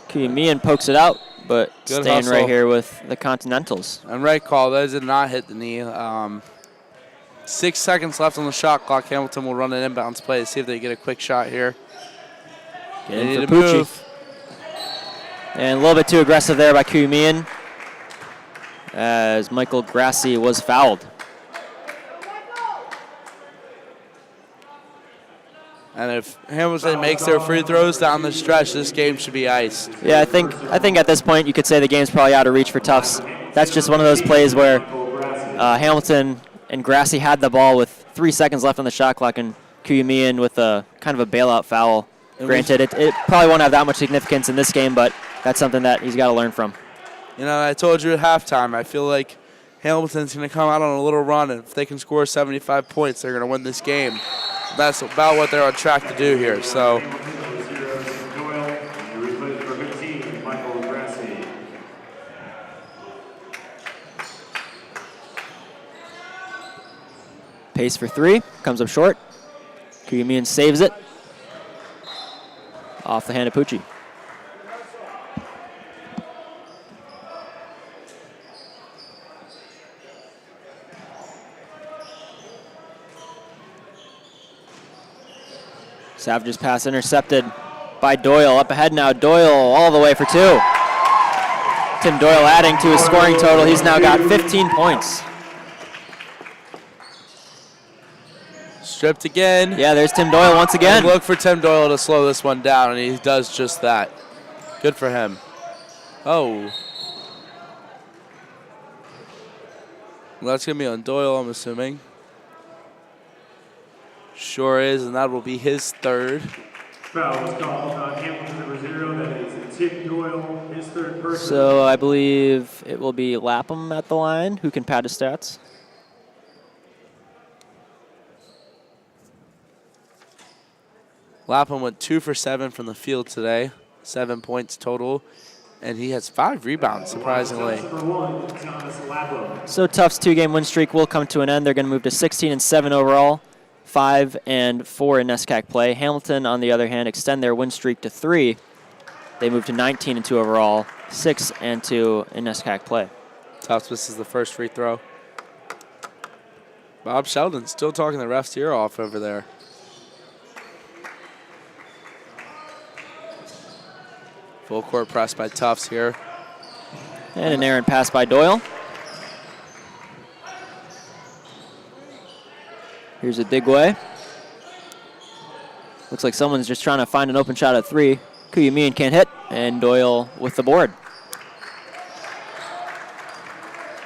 Kuyamian pokes it out, but Good staying hustle. right here with the Continentals. And right call, that did not hit the knee. 6 seconds left on the shot clock. Hamilton will run an inbounds play to see if they get a quick shot here. Get in for Pucci. And a little bit too aggressive there by Kuyamian as Michael Grassi was fouled. And if Hamilton makes their free throws down the stretch, this game should be iced. Yeah, I think at this point you could say the game's probably out of reach for Tufts. That's just one of those plays where Hamilton and Grassi had the ball with 3 seconds left on the shot clock, and Kuyamian with a kind of a bailout foul. Granted, it probably won't have that much significance in this game, but that's something that he's got to learn from. I told you at halftime, I feel like Hamilton's going to come out on a little run, and if they can score 75 points, they're going to win this game. That's about what they're on track to do here. So, Pace for 3, comes up short. Kuyamian saves it. Off the hand of Pucci. Savage's pass intercepted by Doyle. Up ahead now, Doyle all the way for 2. Tim Doyle adding to his scoring total. He's now got 15 points. stripped again. Yeah, there's Tim Doyle once again. And look for Tim Doyle to slow this one down, and he does just that. Good for him. Oh. Well, that's going to be on Doyle, I'm assuming. Sure is, and that will be his third. Foul was called on Hamilton number 0. That is Tim Doyle, his third person. So I believe it will be Lapham at the line. Who can pad his stats? Lapham went 2 for 7 from the field today. 7 points total. And he has 5 rebounds, surprisingly. So Tufts' 2-game win streak will come to an end. They're going to move to 16-7 overall, 5-4 in NESCAC play. Hamilton, on the other hand, extend their win streak to 3. They move to 19-2 overall, 6-2 in NESCAC play. Tufts misses the first free throw. Bob Sheldon still talking the ref's ear off over there. Full court press by Tufts here. And an errant pass by Doyle. Here's a Digway. Looks like someone's just trying to find an open shot at 3. Kuyumian can't hit, and Doyle with the board.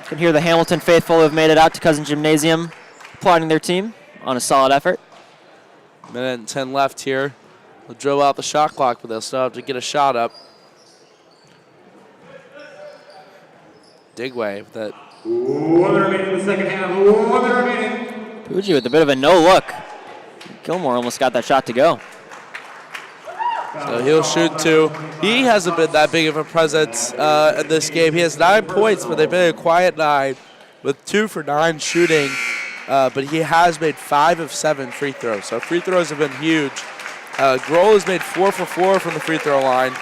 You can hear the Hamilton faithful who have made it out to Cousin Gymnasium applauding their team on a solid effort. Minute and 10 left here. They'll drill out the shot clock, but they'll still have to get a shot up. Digway with that. 1 remaining in the second half. 1 remaining. Pucci with a bit of a no look. Gilmore almost got that shot to go. So he'll shoot 2. He hasn't been that big of a presence in this game. He has 9 points, but they've been a quiet 9 with 2 for 9 shooting. But he has made 5 of 7 free throws. So free throws have been huge. Grohl has made 4 for 4 from the free throw line.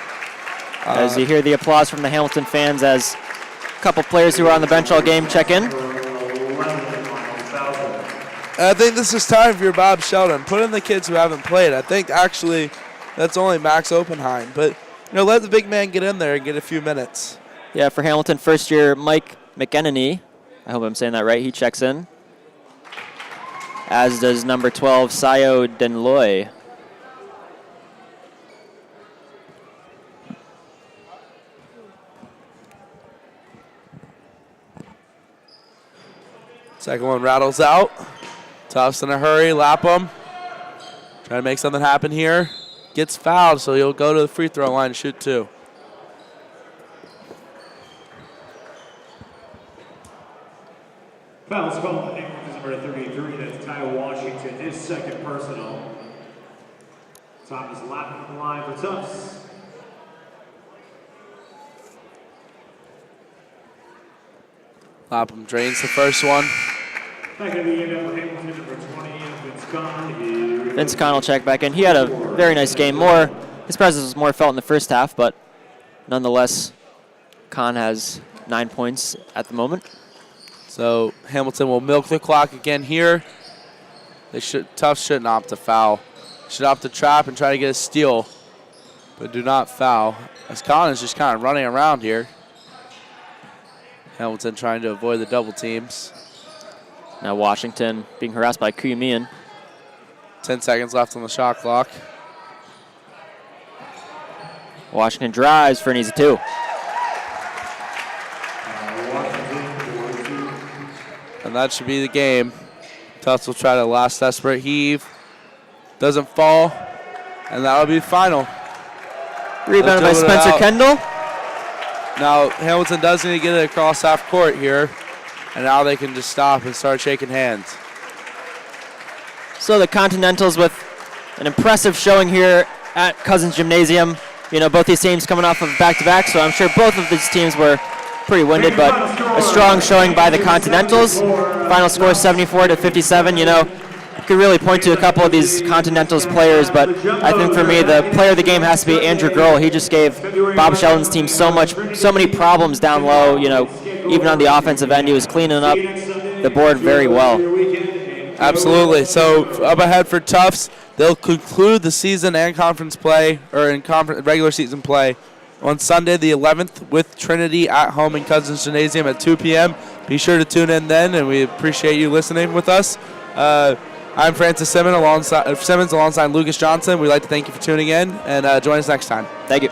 As you hear the applause from the Hamilton fans as a couple players who were on the bench all game check in. I think this is time for your Bob Sheldon. Put in the kids who haven't played. I think actually that's only Max Oppenheim. But let the big man get in there and get a few minutes. Yeah, for Hamilton, first year Mike McEnany. I hope I'm saying that right. He checks in. As does number 12, Sayo Denloy. Second one rattles out. Tufts in a hurry, Lapham. Trying to make something happen here. Gets fouled, so he'll go to the free throw line and shoot 2. Foul's called. Number 33, that's Ty Washington, his second personal. Thomas Lapham on the line for Tufts. Lapham drains the first one. Back at the end of Hamilton, number 20, Vince Conn. Vince Conn will check back in. He had a very nice game. His presence was more felt in the first half, but nonetheless, Conn has 9 points at the moment. So Hamilton will milk the clock again here. Tufts shouldn't opt to foul. Should opt to trap and try to get a steal, but do not foul. As Conn is just kind of running around here. Hamilton trying to avoid the double teams. Now Washington being harassed by Kuyumian. 10 seconds left on the shot clock. Washington drives for an easy 2. And that should be the game. Tufts will try to last desperate heave. Doesn't fall. And that'll be the final. Rebounded by Spencer Kendall. Now Hamilton does need to get it across half court here. And now they can just stop and start shaking hands. So the Continentals with an impressive showing here at Cousins Gymnasium. Both these teams coming off of back-to-back, so I'm sure both of these teams were pretty winded, but a strong showing by the Continentals. Final score 74-57. You could really point to a couple of these Continentals players, but I think for me the player of the game has to be Andrew Grohl. He just gave Bob Sheldon's team so many problems down low. Even on the offensive end, he was cleaning up the board very well. Absolutely. So up ahead for Tufts, they'll conclude the season and conference play, or in regular season play, on Sunday the 11th with Trinity at home in Cousins Gymnasium at 2 p.m. Be sure to tune in then, and we appreciate you listening with us. I'm Francis Simmons alongside Lucas Johnson. We'd like to thank you for tuning in, and join us next time. Thank you.